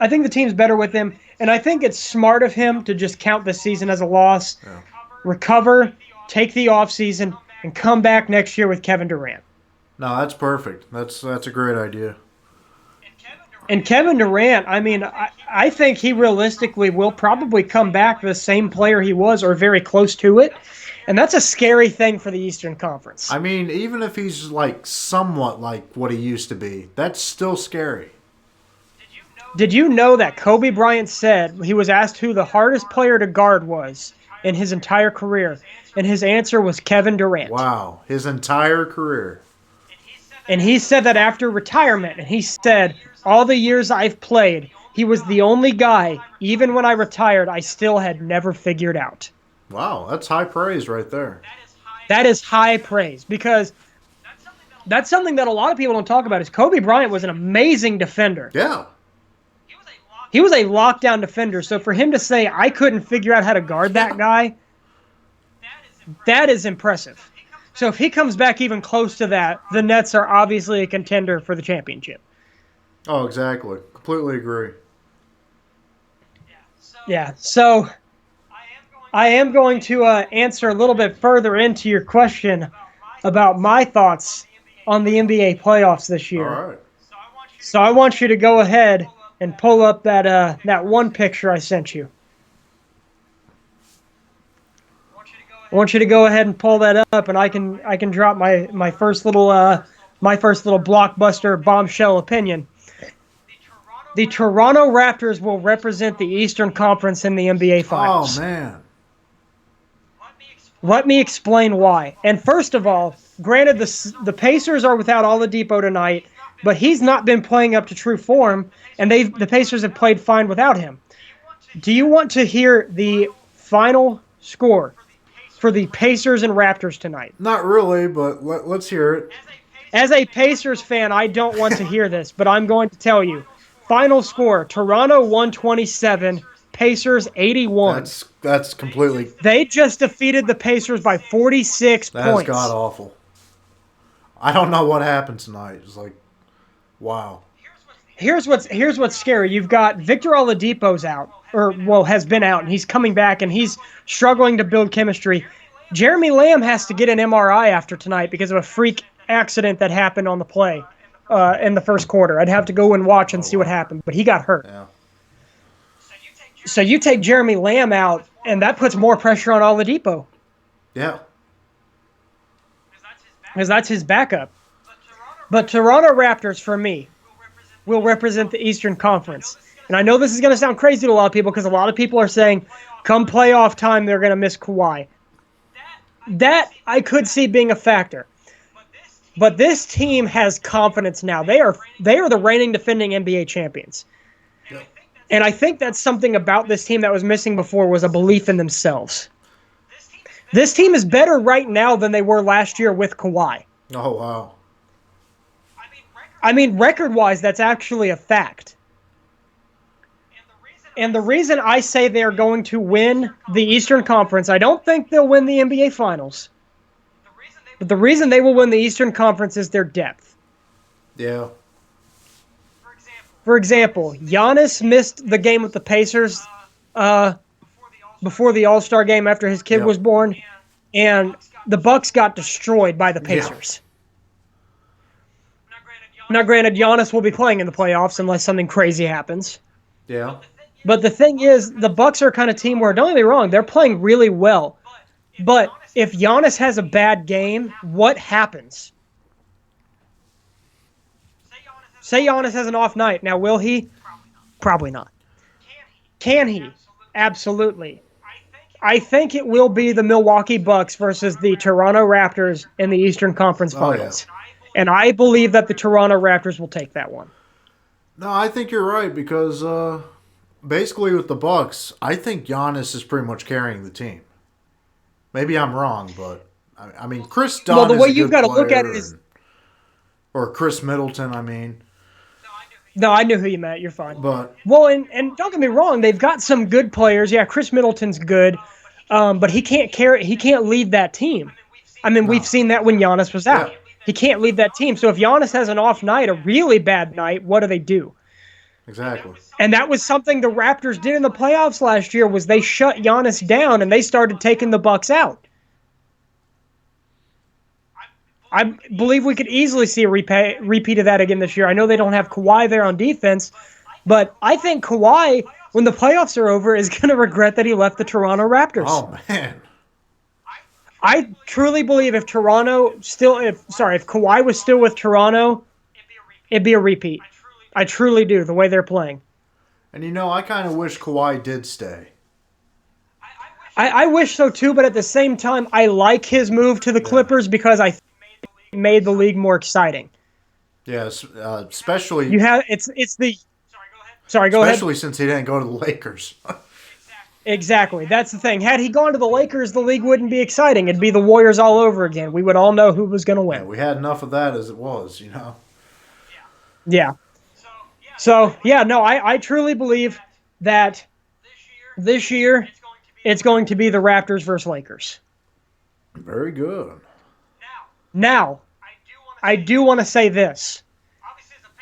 I think the team's better with him, and I think it's smart of him to just count the season as a loss, recover, take the offseason, and come back next year with Kevin Durant. No, that's perfect. That's a great idea. And Kevin Durant, I mean, I think he realistically will probably come back the same player he was or very close to it. And that's a scary thing for the Eastern Conference. I mean, even if he's like somewhat like what he used to be, that's still scary. Did you know that Kobe Bryant said he was asked who the hardest player to guard was in his entire career, and his answer was Kevin Durant. Wow, his entire career. And he said that after retirement, and he said, all the years I've played, he was the only guy, even when I retired, I still had never figured out. Wow, that's high praise right there. That is high praise, because that's something that a lot of people don't talk about, is Kobe Bryant was an amazing defender. Yeah. He was a lockdown defender, so for him to say, I couldn't figure out how to guard that guy, that is impressive. So if he comes back even close to that, the Nets are obviously a contender for the championship. Oh, exactly. Completely agree. Yeah, so I am going to answer a little bit further into your question about my thoughts on the NBA playoffs this year. All right. So I want you to go ahead and pull up that one picture I sent you. I want you to go ahead and pull that up, and I can drop my first little blockbuster bombshell opinion. The Toronto Raptors will represent the Eastern Conference in the NBA Finals. Oh, man. Let me explain why. And first of all, granted, the Pacers are without Oladipo tonight, but he's not been playing up to true form, and the Pacers have played fine without him. Do you want to hear the final score for the Pacers and Raptors tonight? Not really, but let's hear it. As a Pacers fan, I don't want to hear this, but I'm going to tell you. Final score, Toronto 127, Pacers 81. That's completely... They just defeated the Pacers by 46 That's points. god-awful. I don't know what happened tonight. It's like, wow. Here's what's scary. You've got Victor Oladipo's out, has been out, and he's coming back, and he's struggling to build chemistry. Jeremy Lamb has to get an MRI after tonight because of a freak accident that happened on the play in the first quarter. I'd have to go and watch and see what happened, but he got hurt. Yeah. So you take Jeremy Lamb out, and that puts more pressure on Oladipo. Yeah. Because that's his backup. But Toronto Raptors, for me, will represent the Eastern Conference. And I know this is going to sound crazy to a lot of people because a lot of people are saying, come playoff time, they're going to miss Kawhi. That I could see being a factor. But this team has confidence now. They are the reigning defending NBA champions. Yep. And I think that's something about this team that was missing before was a belief in themselves. This team is better right now than they were last year with Kawhi. Oh wow. I mean, record-wise, that's actually a fact. And the reason I say they are going to win the Eastern Conference, I don't think they'll win the NBA Finals. But the reason they will win the Eastern Conference is their depth. Yeah. For example, Giannis missed the game with the Pacers before the All-Star game after his kid Yep. was born, and the Bucks got destroyed by the Yeah. Pacers. Now, granted, Giannis will be playing in the playoffs unless something crazy happens. Yeah. But the thing is, the Bucks are a kind of team where, don't get me wrong, they're playing really well. But if Giannis has a bad game, what happens? Say Giannis has an off night. Now, will he? Probably not. Can he? Absolutely. I think it will be the Milwaukee Bucks versus the Toronto Raptors in the Eastern Conference Oh, yeah. Finals. And I believe that the Toronto Raptors will take that one. No, I think you're right because basically with the Bucks, I think Giannis is pretty much carrying the team. Maybe I'm wrong, but I mean Chris Dunn. Well, the way is a you've good got to look at player it is. or Chris Middleton. I mean, No, I knew who you meant. You're fine. but Well, and don't get me wrong, they've got some good players. Yeah, Chris Middleton's good, but he can't carry. He can't lead that team. I mean, we've seen that when Giannis was out. Yeah. He can't lead that team. So if Giannis has an off night, a really bad night, what do? exactly. And that was something the Raptors did in the playoffs last year. Was they shut Giannis down and they started taking the Bucks out. I believe we could easily see a repeat of that again this year. I know they don't have Kawhi there on defense, but I think Kawhi, when the playoffs are over, is going to regret that he left the Toronto Raptors. Oh man. I truly believe if Kawhi was still with Toronto, it'd be a repeat. I truly do, the way they're playing. And I kind of wish Kawhi did stay. I wish so too, but at the same time, I like his move to the Clippers because I think it made the league more exciting. Yes, especially You have it's the. Sorry, go ahead. especially since he didn't go to the Lakers. Exactly. That's the thing. Had he gone to the Lakers, the league wouldn't be exciting. It'd be the Warriors all over again. We would all know who was going to Yeah, win. we had enough of that as it was. Yeah. So, yeah, no, I truly believe that this year it's going to be the Raptors versus Lakers. Very good. Now, I do want to say this.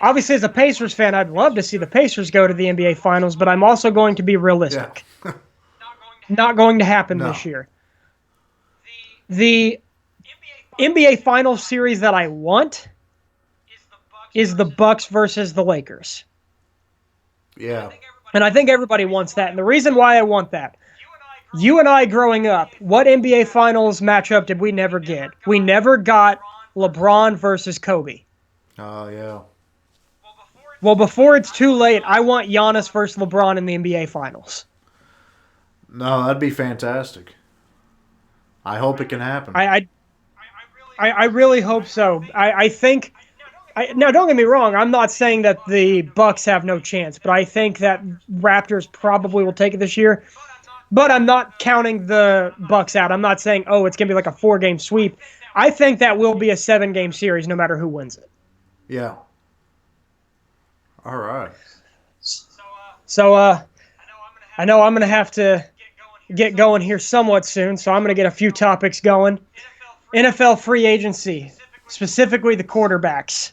Obviously, as a Pacers fan, I'd love to see the Pacers go to the NBA Finals, but I'm also going to be realistic. Yeah. Not going to happen No. this year. The NBA Finals series that I want is the Bucks versus the Lakers. Yeah. And I think everybody wants that. And the reason why I want that, you and I growing up, what NBA Finals matchup did we never get? We never got LeBron versus Kobe. Oh, yeah. Well, before it's too late, I want Giannis versus LeBron in the NBA Finals. No, that'd be fantastic. I hope it can happen. I really hope so. I think. Now, don't get me wrong. I'm not saying that the Bucks have no chance, but I think that Raptors probably will take it this year. But I'm not counting the Bucks out. I'm not saying, oh, it's going to be like a 4-game sweep. I think that will be a 7-game series no matter who wins it. Yeah. All right. So I know I'm going to have to get going here somewhat soon, so I'm going to get a few topics going. NFL free agency, specifically the quarterbacks.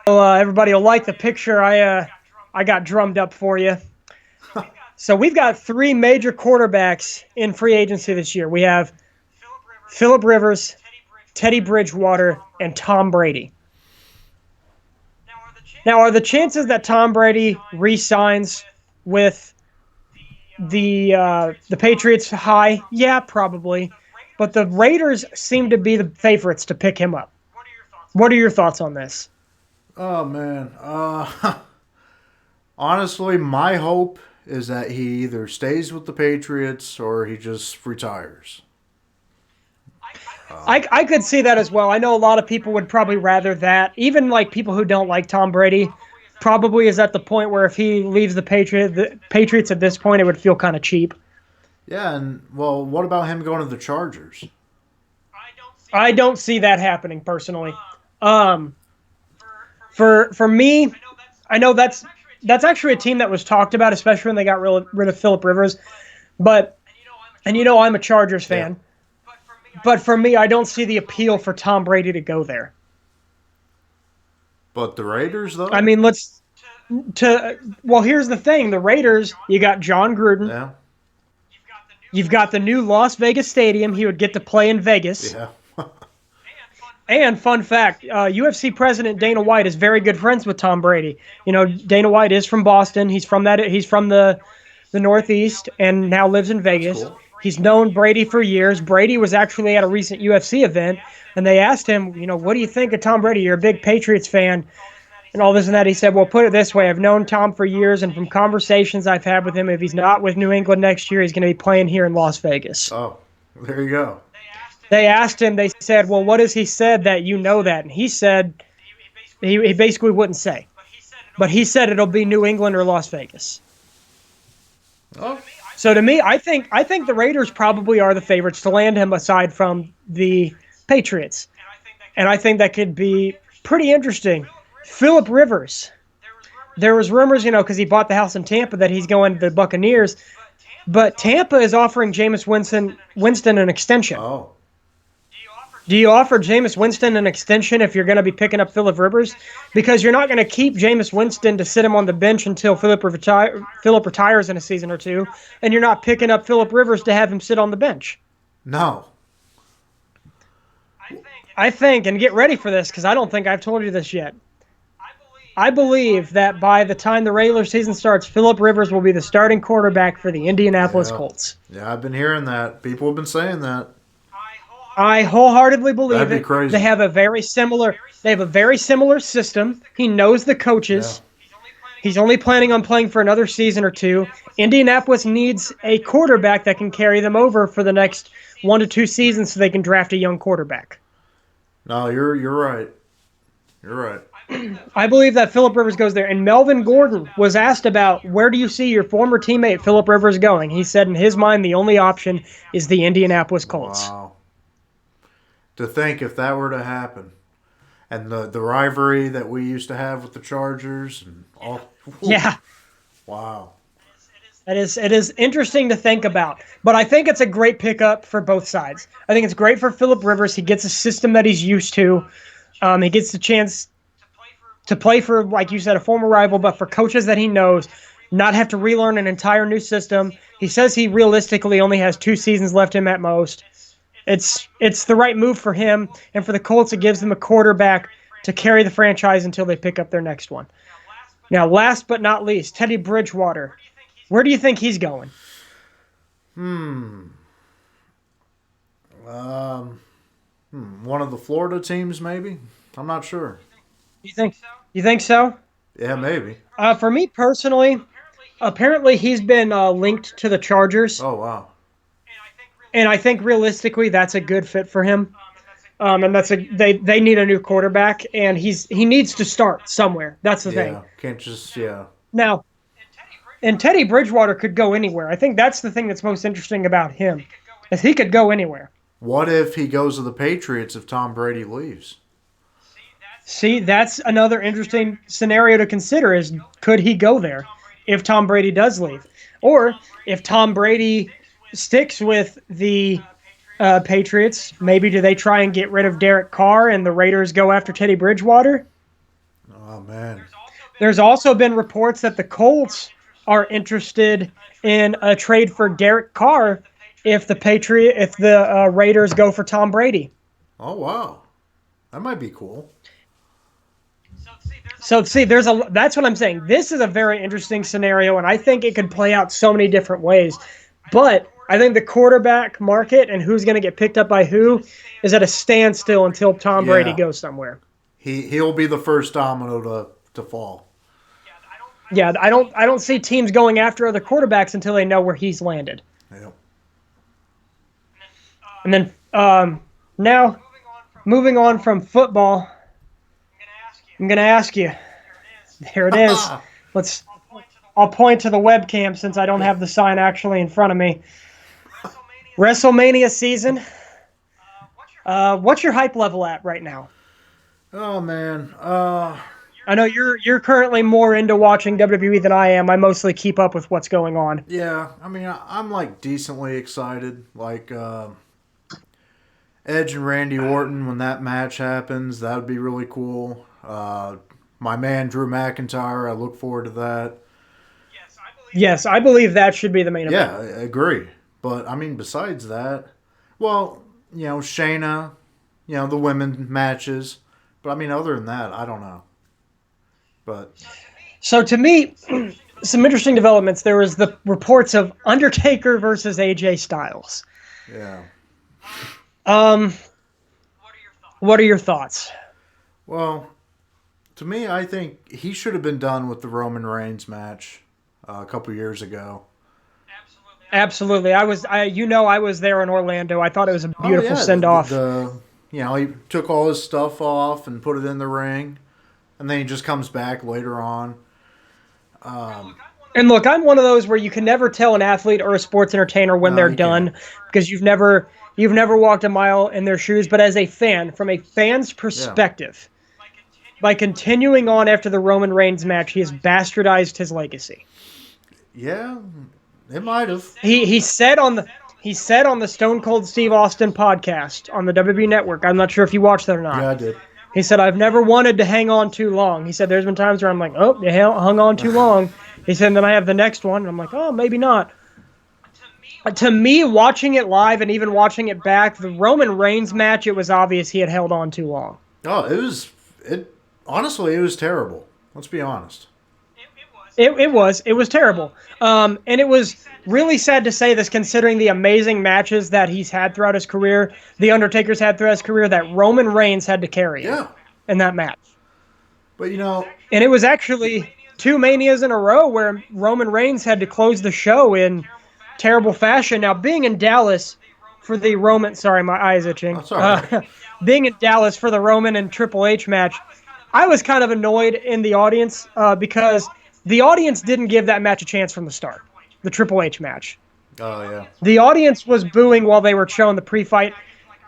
Everybody will like the picture I got drummed up for you. So we've got 3 major quarterbacks in free agency this year. We have Phillip Rivers, Teddy Bridgewater, and Tom Brady. Now, are the chances that Tom Brady re-signs with the Patriots high? Yeah, probably. But the Raiders seem to be the favorites to pick him up. What are your thoughts on this? Oh, man. Honestly, my hope is that he either stays with the Patriots or he just retires. I could see that as well. I know a lot of people would probably rather that. Even like people who don't like Tom Brady probably is at the point where if he leaves the Patriots at this point, it would feel kind of cheap. Yeah, and, well, what about him going to the Chargers? I don't see that happening personally. Um, for me, I know that's actually a team that was talked about, especially when they got rid of Philip Rivers. But I'm a Chargers Yeah. fan. But for me, I don't see the appeal for Tom Brady to go there. But the Raiders, I though? mean, here's the thing: the Raiders, you got John Gruden, Yeah. you've got the new Las Vegas Stadium. He would get to play in Vegas. Yeah. And fun fact, UFC president Dana White is very good friends with Tom Brady. Dana White is from Boston. He's from the Northeast and now lives in Vegas. Cool. He's known Brady for years. Brady was actually at a recent UFC event, and they asked him, what do you think of Tom Brady? You're a big Patriots fan, and all this and that. He said, well, put it this way: I've known Tom for years, and from conversations I've had with him, if he's not with New England next year, he's going to be playing here in Las Vegas. Oh, there you go. They asked him, they said, well, what has he said that you know that? And he said, he basically wouldn't say. But he said it'll be New England or Las Vegas. Oh, So to me, I think the Raiders probably are the favorites to land him aside from the Patriots. And I think that could be pretty interesting. Philip Rivers. There was rumors, because he bought the house in Tampa, that he's going to the Buccaneers. But Tampa is offering Jameis Winston an extension. oh. Do you offer Jameis Winston an extension if you're going to be picking up Philip Rivers? Because you're not going to keep Jameis Winston to sit him on the bench until Philip retires in a season or two, and you're not picking up Philip Rivers to have him sit on the bench. No. I think, and get ready for this because I don't think I've told you this yet. I believe that by the time the regular season starts, Philip Rivers will be the starting quarterback for the Indianapolis Colts. Yeah, I've been hearing that. People have been saying that. I wholeheartedly believe That'd be it. crazy. They have a very similar system. He knows the coaches. Yeah. He's only planning on playing for another season or two. Indianapolis needs a quarterback that can carry them over for the next 1 to 2 seasons so they can draft a young quarterback. No, you're right. You're right. I believe that Philip Rivers goes there. And Melvin Gordon was asked about, where do you see your former teammate Philip Rivers going? He said in his mind the only option is the Indianapolis Colts. Wow. To think if that were to happen. And the rivalry that we used to have with the Chargers and all. Yeah. Wow. It is interesting to think about, but I think it's a great pickup for both sides. I think it's great for Philip Rivers. He gets a system that he's used to. He gets the chance to play for, like you said, a former rival, but for coaches that he knows, not have to relearn an entire new system. He says he realistically only has 2 seasons left him at most. It's the right move for him, and for the Colts, it gives them a quarterback to carry the franchise until they pick up their next one. Now, last but not least, Teddy Bridgewater. Where do you think he's going? One of the Florida teams, maybe? I'm not sure. You think so? Yeah, maybe. For me personally, apparently he's been linked to the Chargers, Oh, wow. and I think realistically that's a good fit for him. And they need a new quarterback, and he needs to start somewhere. That's the thing. Yeah, can't just, yeah. Now, and Teddy Bridgewater could go anywhere. I think that's the thing that's most interesting about him, is he could go anywhere. What if he goes to the Patriots if Tom Brady leaves? See, that's another interesting scenario to consider, is could he go there if Tom Brady does leave? Or if Tom Brady sticks with the Patriots, maybe do they try and get rid of Derek Carr and the Raiders go after Teddy Bridgewater? Oh, man. There's also been reports that the Colts are interested in a trade for Derek Carr if the Raiders go for Tom Brady. Oh, wow. That might be cool. So see, that's what I'm saying. This is a very interesting scenario, and I think it could play out so many different ways. But I think the quarterback market and who's going to get picked up by who is at a standstill until Tom Brady goes somewhere. He'll be the first domino to fall. Yeah, I don't see teams going after other quarterbacks until they know where he's landed. Yep. And then now, moving on from football, I'm going to ask you. There it is. I'll point to the webcam since I don't have the sign actually in front of me. WrestleMania season. What's your hype level at right now? Oh man. I know you're currently more into watching WWE than I am. I mostly keep up with what's going on. Yeah. I mean, I'm like decently excited. Like Edge and Randy Orton when that match happens, that would be really cool. My man Drew McIntyre, I look forward to that. Yes, I believe that should be the main event. Yeah, I agree. But I mean, besides that, well, Shayna, the women matches. But I mean, other than that, I don't know. But So to me, some interesting developments. There was the reports of Undertaker versus AJ Styles. yeah. What are your thoughts? Well, to me, I think he should have been done with the Roman Reigns match a couple years ago. Absolutely. I was there in Orlando. I thought it was a beautiful send off. He took all his stuff off and put it in the ring, and then he just comes back later on. And look, I'm one of those where you can never tell an athlete or a sports entertainer when they're done because you've never walked a mile in their shoes. But as a fan, from a fan's perspective, by continuing on after the Roman Reigns match, he has bastardized his legacy. Yeah, it might have. He said on the Stone Cold Steve Austin podcast on the WWE Network. I'm not sure if you watched that or not. Yeah, I did. He said, I've never wanted to hang on too long. He said, there's been times where I'm like, oh, you hung on too long. He said, and then I have the next one. And I'm like, oh, maybe not. To me, watching it live and even watching it back, the Roman Reigns match, it was obvious he had held on too long. Oh, honestly, it was terrible. Let's be honest. It was terrible. And it was really sad to say this considering the amazing matches that he's had throughout his career, the Undertaker's had throughout his career, that Roman Reigns had to carry in that match. But and it was actually 2 Manias in a row where Roman Reigns had to close the show in terrible fashion. Now, being in Dallas for the Roman, sorry, my eye's itching. Being in Dallas for the Roman and Triple H match, I was kind of annoyed in the audience because the audience didn't give that match a chance from the start, the Triple H match. Oh, yeah. The audience was booing while they were showing the pre-fight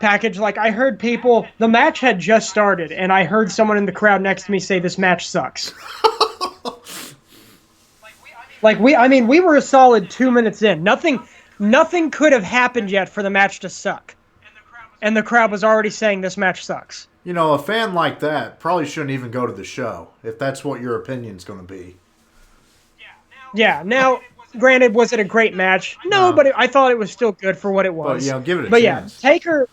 package. Like, I heard people, the match had just started, and I heard someone in the crowd next to me say, this match sucks. We were a solid 2 minutes in. Nothing could have happened yet for the match to suck. And the crowd was already saying this match sucks. A fan like that probably shouldn't even go to the show, if that's what your opinion's going to be. Yeah, now, granted, was it a great match? No, but I thought it was still good for what it was. But, give it a chance. Yeah,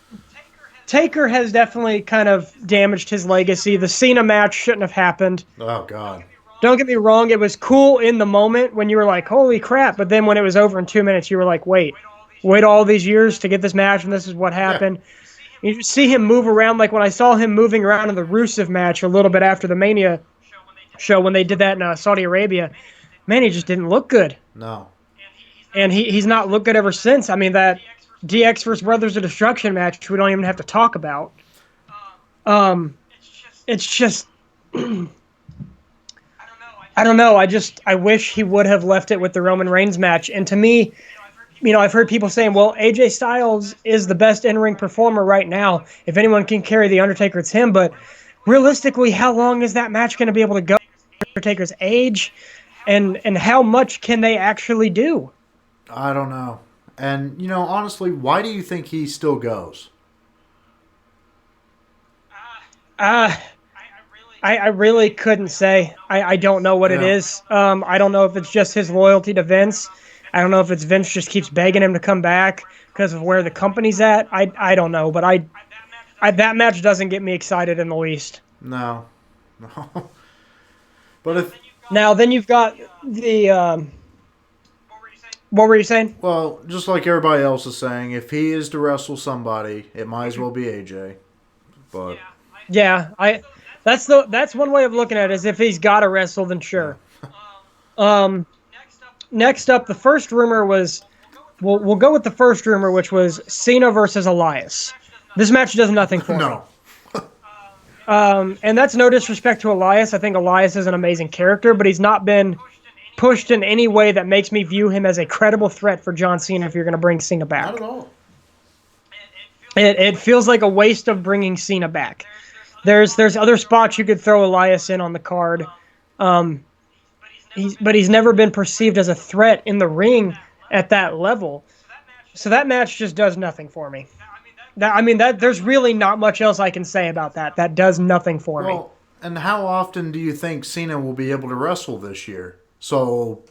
Taker has definitely kind of damaged his legacy. The Cena match shouldn't have happened. Oh, God. Don't get me wrong, it was cool in the moment when you were like, holy crap, but then when it was over in 2 minutes, you were like, wait all these years to get this match, and this is what happened. Yeah. You just see him move around, like when I saw him moving around in the Rusev match a little bit after the Mania show when they did that in Saudi Arabia. Man, he just didn't look good. No. And he's not looked good ever since. I mean, that DX versus Brothers of Destruction match, we don't even have to talk about. It's just... I don't know. I wish he would have left it with the Roman Reigns match. And to me, I've heard people saying, well, AJ Styles is the best in-ring performer right now. If anyone can carry The Undertaker, it's him. But realistically, how long is that match going to be able to go? Undertaker's age? And how much can they actually do? I don't know. And, honestly, why do you think he still goes? I really couldn't say. I don't know what it is. I don't know if it's just his loyalty to Vince. I don't know if it's Vince just keeps begging him to come back because of where the company's at. I don't know. But that match doesn't get me excited in the least. No. But then you've got the... what were you saying? Well, just like everybody else is saying, if he is to wrestle somebody, it might as well be AJ. But... Yeah, That's one way of looking at it, is if he's got to wrestle, then sure. Next up, the first rumor was... We'll go with the first rumor, which was Cena versus Elias. This match does nothing for me. And that's no disrespect to Elias. I think Elias is an amazing character, but he's not been pushed in any way that makes me view him as a credible threat for John Cena if you're going to bring Cena back. Not at all. It feels like a waste of bringing Cena back. There's other spots you could throw Elias in on the card. But he's never been perceived as a threat in the ring at that level. So that match just does nothing for me. That there's really not much else I can say about that. That does nothing for me. Well, and how often do you think Cena will be able to wrestle this year? So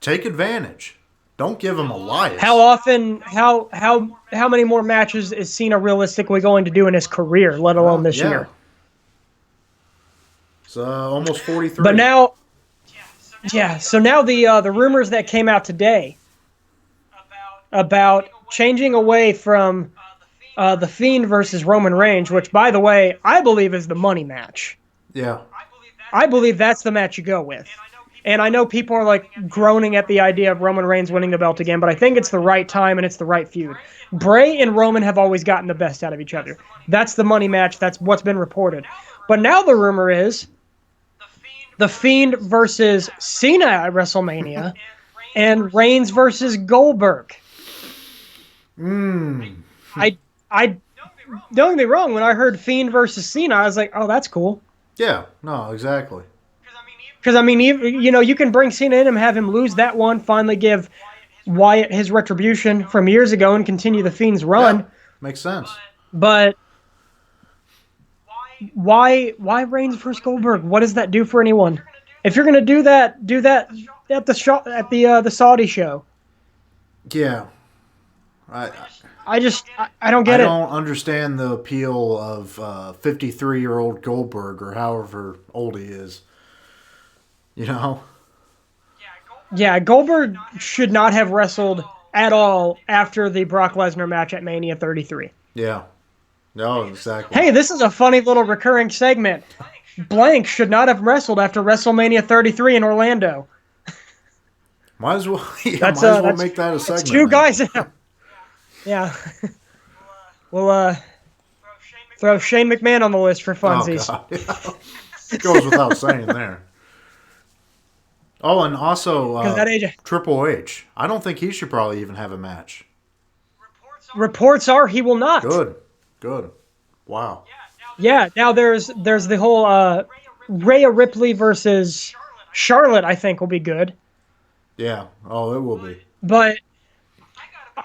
take advantage. Don't give him Elias. How often? How many more matches is Cena realistically going to do in his career, let alone this year? It's almost 43. But now, yeah. So now the rumors that came out today about changing away from the Fiend versus Roman Reigns, which, by the way, I believe is the money match. Yeah. I believe that's the match you go with. And I know people are like groaning at the idea of Roman Reigns winning the belt again, but I think it's the right time and it's the right feud. Bray and Roman have always gotten the best out of each other. That's the money match. That's what's been reported. But now the rumor is the Fiend versus Cena at WrestleMania and Reigns versus Goldberg. I don't get me wrong. When I heard Fiend versus Cena, I was like, oh, that's cool. Yeah. No, exactly. Because, you can bring Cena in and have him lose that one, finally give Wyatt his retribution from years ago and continue the Fiend's run. Yeah, makes sense. But why Reigns versus Goldberg? What does that do for anyone? If you're going to do that at the Saudi show. Yeah. I don't get it. I don't understand the appeal of 53-year-old Goldberg or however old he is. You know? Yeah, Goldberg should not have wrestled at all after the Brock Lesnar match at Mania 33. Yeah. No, exactly. Hey, this is a funny little recurring segment. Blank should not have wrestled after WrestleMania 33 in Orlando. Might as well, make that a segment. That's two guys. Yeah. We'll throw Shane McMahon on the list for funsies. Oh, God. It goes without saying there. Oh, and also Triple H. I don't think he should probably even have a match. Reports are he will not. Good. Wow. Yeah. Now there's the whole Rhea Ripley versus Charlotte. I think will be good. Yeah. Oh, it will be. But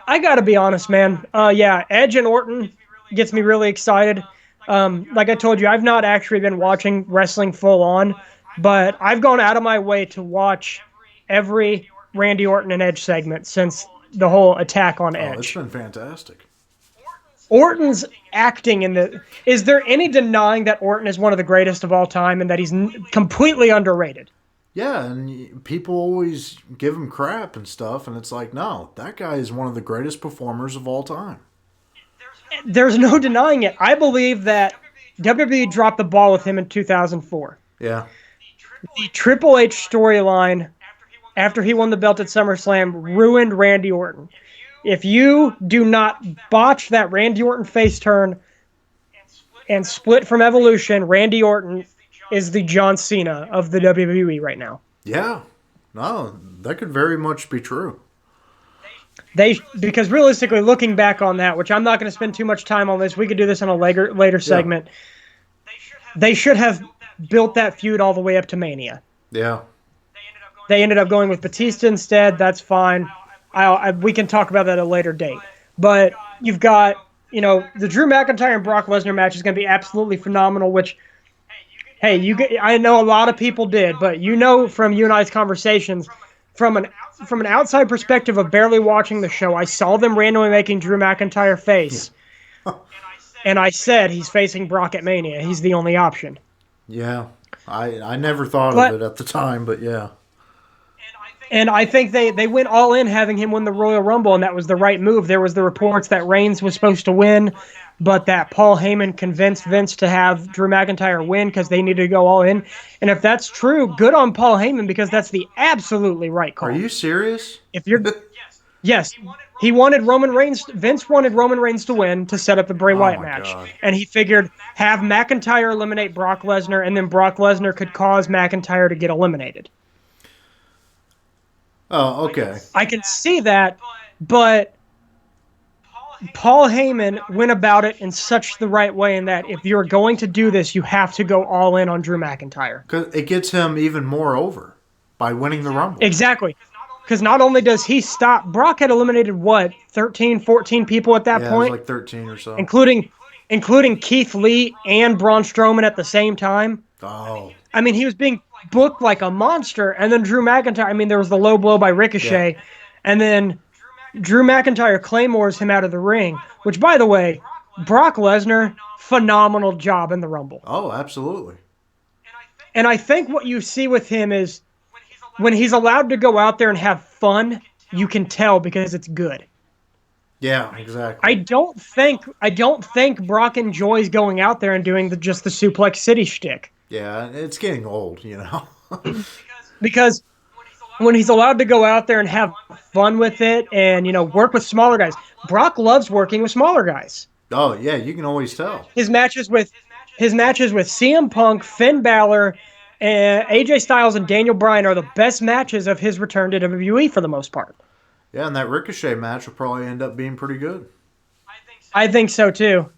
I gotta be honest, man. Edge and Orton gets me really excited. Like I told you, I've not actually been watching wrestling full on. But I've gone out of my way to watch every Randy Orton and Edge segment since the whole attack on Edge. It's been fantastic. Orton's acting is there any denying that Orton is one of the greatest of all time and that he's completely underrated? Yeah, and people always give him crap and stuff, and it's like, no, that guy is one of the greatest performers of all time. There's no denying it. I believe that WWE dropped the ball with him in 2004. Yeah. The Triple H storyline after he won the belt at SummerSlam ruined Randy Orton. If you do not botch that Randy Orton face turn and split from Evolution, Randy Orton is the John Cena of the WWE right now. Yeah. No, that could very much be true. Because realistically, looking back on that, which I'm not going to spend too much time on this, we could do this in a later segment. They should have built that feud all the way up to Mania. Yeah. They ended up going with Batista instead. That's fine. We can talk about that at a later date. But you've got, the Drew McIntyre and Brock Lesnar match is going to be absolutely phenomenal, which, I know a lot of people did, but from you and I's conversations, from an outside perspective of barely watching the show, I saw them randomly making Drew McIntyre face. And I said he's facing Brock at Mania. He's the only option. Yeah, I never thought of it at the time, but yeah. And I think they went all in having him win the Royal Rumble, and that was the right move. There was the reports that Reigns was supposed to win, but that Paul Heyman convinced Vince to have Drew McIntyre win because they needed to go all in. And if that's true, good on Paul Heyman because that's the absolutely right call. Are you serious? Yes, he wanted Roman Reigns. Vince wanted Roman Reigns to win to set up the Bray Wyatt match, and he figured have McIntyre eliminate Brock Lesnar, and then Brock Lesnar could cause McIntyre to get eliminated. Oh, okay. I can see that, but Paul Heyman went about it in such the right way in that if you're going to do this, you have to go all in on Drew McIntyre. Because it gets him even more over by winning the Rumble. Exactly. Because not only does he stop, Brock had eliminated, 13, 14 people at that Yeah, point? it was like 13 or so. Including Keith Lee and Braun Strowman at the same time. Oh. I mean, he was being booked like a monster. And then Drew McIntyre, I mean, there was the low blow by Ricochet. Yeah. And then Drew McIntyre claymores him out of the ring. Which, by the way, Brock Lesnar, phenomenal job in the Rumble. Oh, absolutely. And I think what you see with him is when he's allowed to go out there and have fun, you can tell because it's good. Yeah, exactly. I don't think Brock enjoys going out there and doing just the Suplex City shtick. Yeah, it's getting old, you know. Because when he's allowed to go out there and have fun with it and, work with smaller guys. Brock loves working with smaller guys. Oh, yeah, you can always tell. His matches with CM Punk, Finn Balor, and AJ Styles and Daniel Bryan are the best matches of his return to WWE for the most part. Yeah, and that Ricochet match will probably end up being pretty good. I think so too.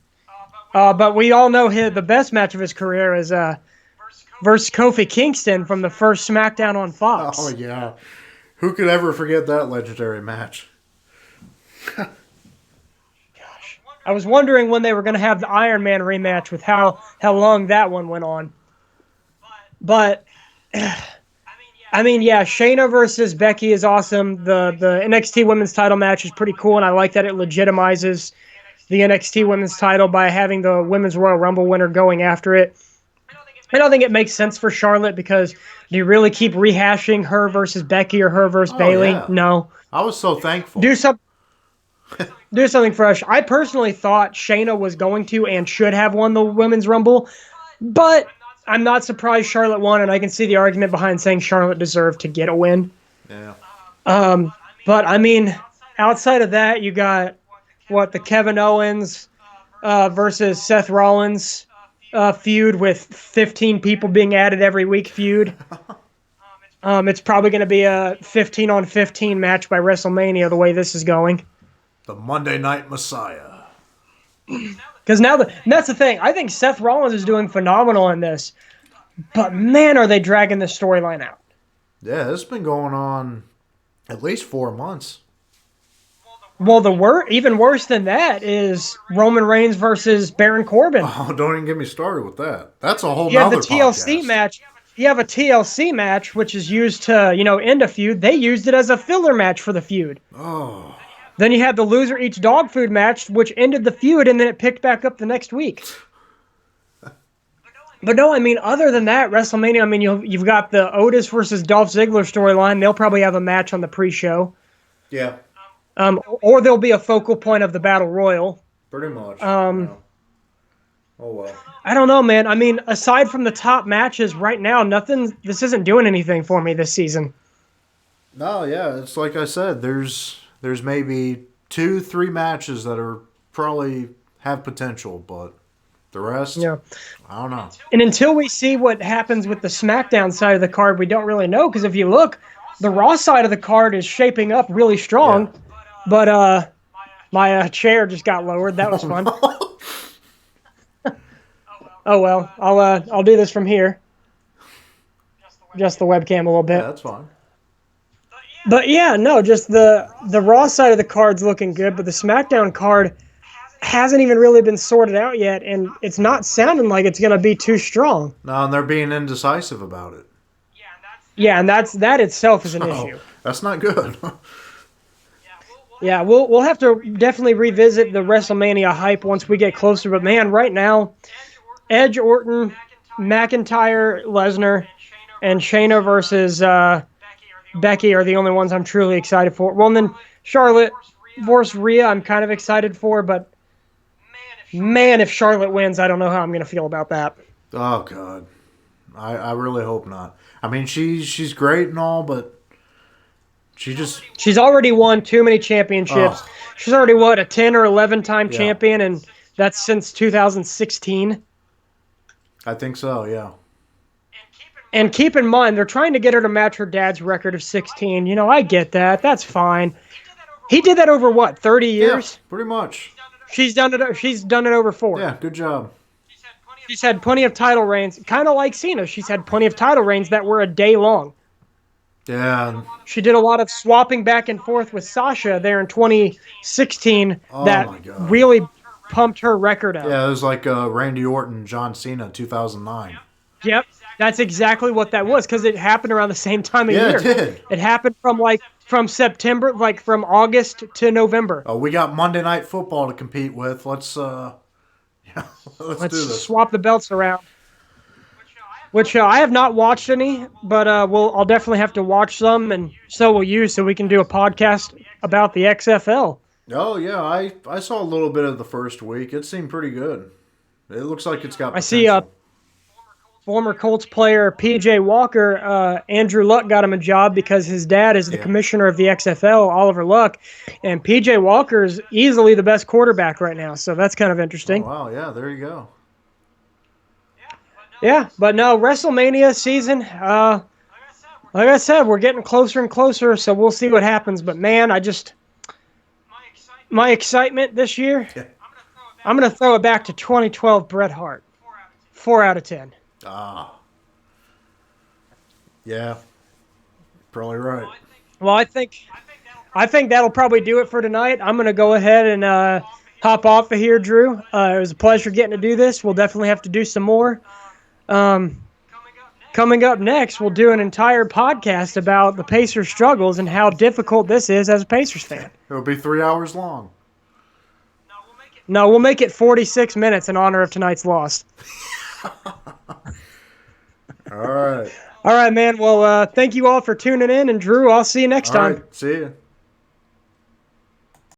But we all know the best match of his career is versus Kofi Kingston from the first SmackDown on Fox. Oh, yeah. Who could ever forget that legendary match? Gosh. I was wondering when they were going to have the Iron Man rematch with how long that one went on. But, I mean, yeah, Shayna versus Becky is awesome. The NXT Women's title match is pretty cool, and I like that it legitimizes the NXT Women's title by having the Women's Royal Rumble winner going after it. I don't think it makes sense for Charlotte because do you really keep rehashing her versus Becky or her versus Bayley? Yeah. No. I was so thankful. Do something fresh. I personally thought Shayna was going to and should have won the Women's Rumble, but I'm not surprised Charlotte won, and I can see the argument behind saying Charlotte deserved to get a win. Yeah. But, I mean, outside of that, you got, the Kevin Owens versus Seth Rollins feud with 15 people being added every week feud. It's probably going to be a 15-on-15 match by WrestleMania the way this is going. The Monday Night Messiah. Because that's the thing. I think Seth Rollins is doing phenomenal in this. But, man, are they dragging this storyline out. Yeah, this has been going on at least 4 months. Well, even worse than that is Roman Reigns versus Baron Corbin. Oh, don't even get me started with that. That's a whole You have nother the TLC podcast. match. You have a TLC match, which is used to, end a feud. They used it as a filler match for the feud. Oh. Then you had the loser eats dog food match, which ended the feud, and then it picked back up the next week. But no, I mean, other than that, WrestleMania, I mean, you've got the Otis versus Dolph Ziggler storyline. They'll probably have a match on the pre-show. Yeah. Or there'll be a focal point of the Battle Royal. Pretty much. Oh, well. I don't know, man. I mean, aside from the top matches right now, this isn't doing anything for me this season. No, yeah, it's like I said, there's maybe 2-3 matches that are probably have potential, but the rest, Yeah. I don't know. And until we see what happens with the SmackDown side of the card, we don't really know. Because if you look, the Raw side of the card is shaping up really strong. Yeah. But my chair just got lowered. That was fun. Oh well, I'll do this from here. Just the webcam a little bit. Yeah, that's fine. But yeah, no, just the Raw side of the card's looking good, but the SmackDown card hasn't even really been sorted out yet, and it's not sounding like it's going to be too strong. No, and they're being indecisive about it. Yeah, and that itself is an issue. That's not good. Yeah, we'll have to definitely revisit the WrestleMania hype once we get closer. But man, right now, Edge, Orton, McIntyre, Lesnar, and Shayna versus Becky are the only ones I'm truly excited for. Well, and then Charlotte versus Rhea, I'm kind of excited for. But man, if Charlotte wins, I don't know how I'm going to feel about that. Oh God, I really hope not. I mean, she's great and all, but she's already won too many championships. Oh. She's already a 10 or 11 time champion, and that's since 2016. I think so, yeah. And keep in mind, they're trying to get her to match her dad's record of 16. I get that. That's fine. He did that over what, 30 years? Yeah, pretty much. She's done it. She's done it over 4. Yeah, good job. She's had plenty of title reigns, kind of like Cena. She's had plenty of title reigns that were a day long. Yeah. She did a lot of swapping back and forth with Sasha there in 2016 that my God. really pumped her record up. Yeah, it was like Randy Orton, John Cena, 2009. Yep, that's exactly what that was because it happened around the same time of year. Yeah, it did. It happened from September, from August to November. We got Monday Night Football to compete with. Let's let's do this. Swap the belts around. Which I have not watched any, but I'll definitely have to watch some, and so will you, so we can do a podcast about the XFL. Oh yeah, I saw a little bit of the first week. It seemed pretty good. It looks like it's got potential. I see former Colts player P.J. Walker, Andrew Luck got him a job because his dad is the commissioner of the XFL, Oliver Luck, and P.J. Walker is easily the best quarterback right now, so that's kind of interesting. Oh, wow, yeah, there you go. Yeah, but no, WrestleMania season, like I said, we're getting closer and closer, so we'll see what happens. But man, my excitement this year, I'm going to throw it back to 2012 Bret Hart. 4 out of 10. Ah. Yeah. Probably right. Well, I think that'll probably do it for tonight. I'm going to go ahead and hop off of here, Drew. It was a pleasure getting to do this. We'll definitely have to do some more. Coming up next, we'll do an entire podcast about the Pacers' struggles and how difficult this is as a Pacers fan. It'll be 3 hours long. No, we'll make it 46 minutes in honor of tonight's loss. All right. All right, man. Well, thank you all for tuning in, and Drew, I'll see you next time. All right. See you.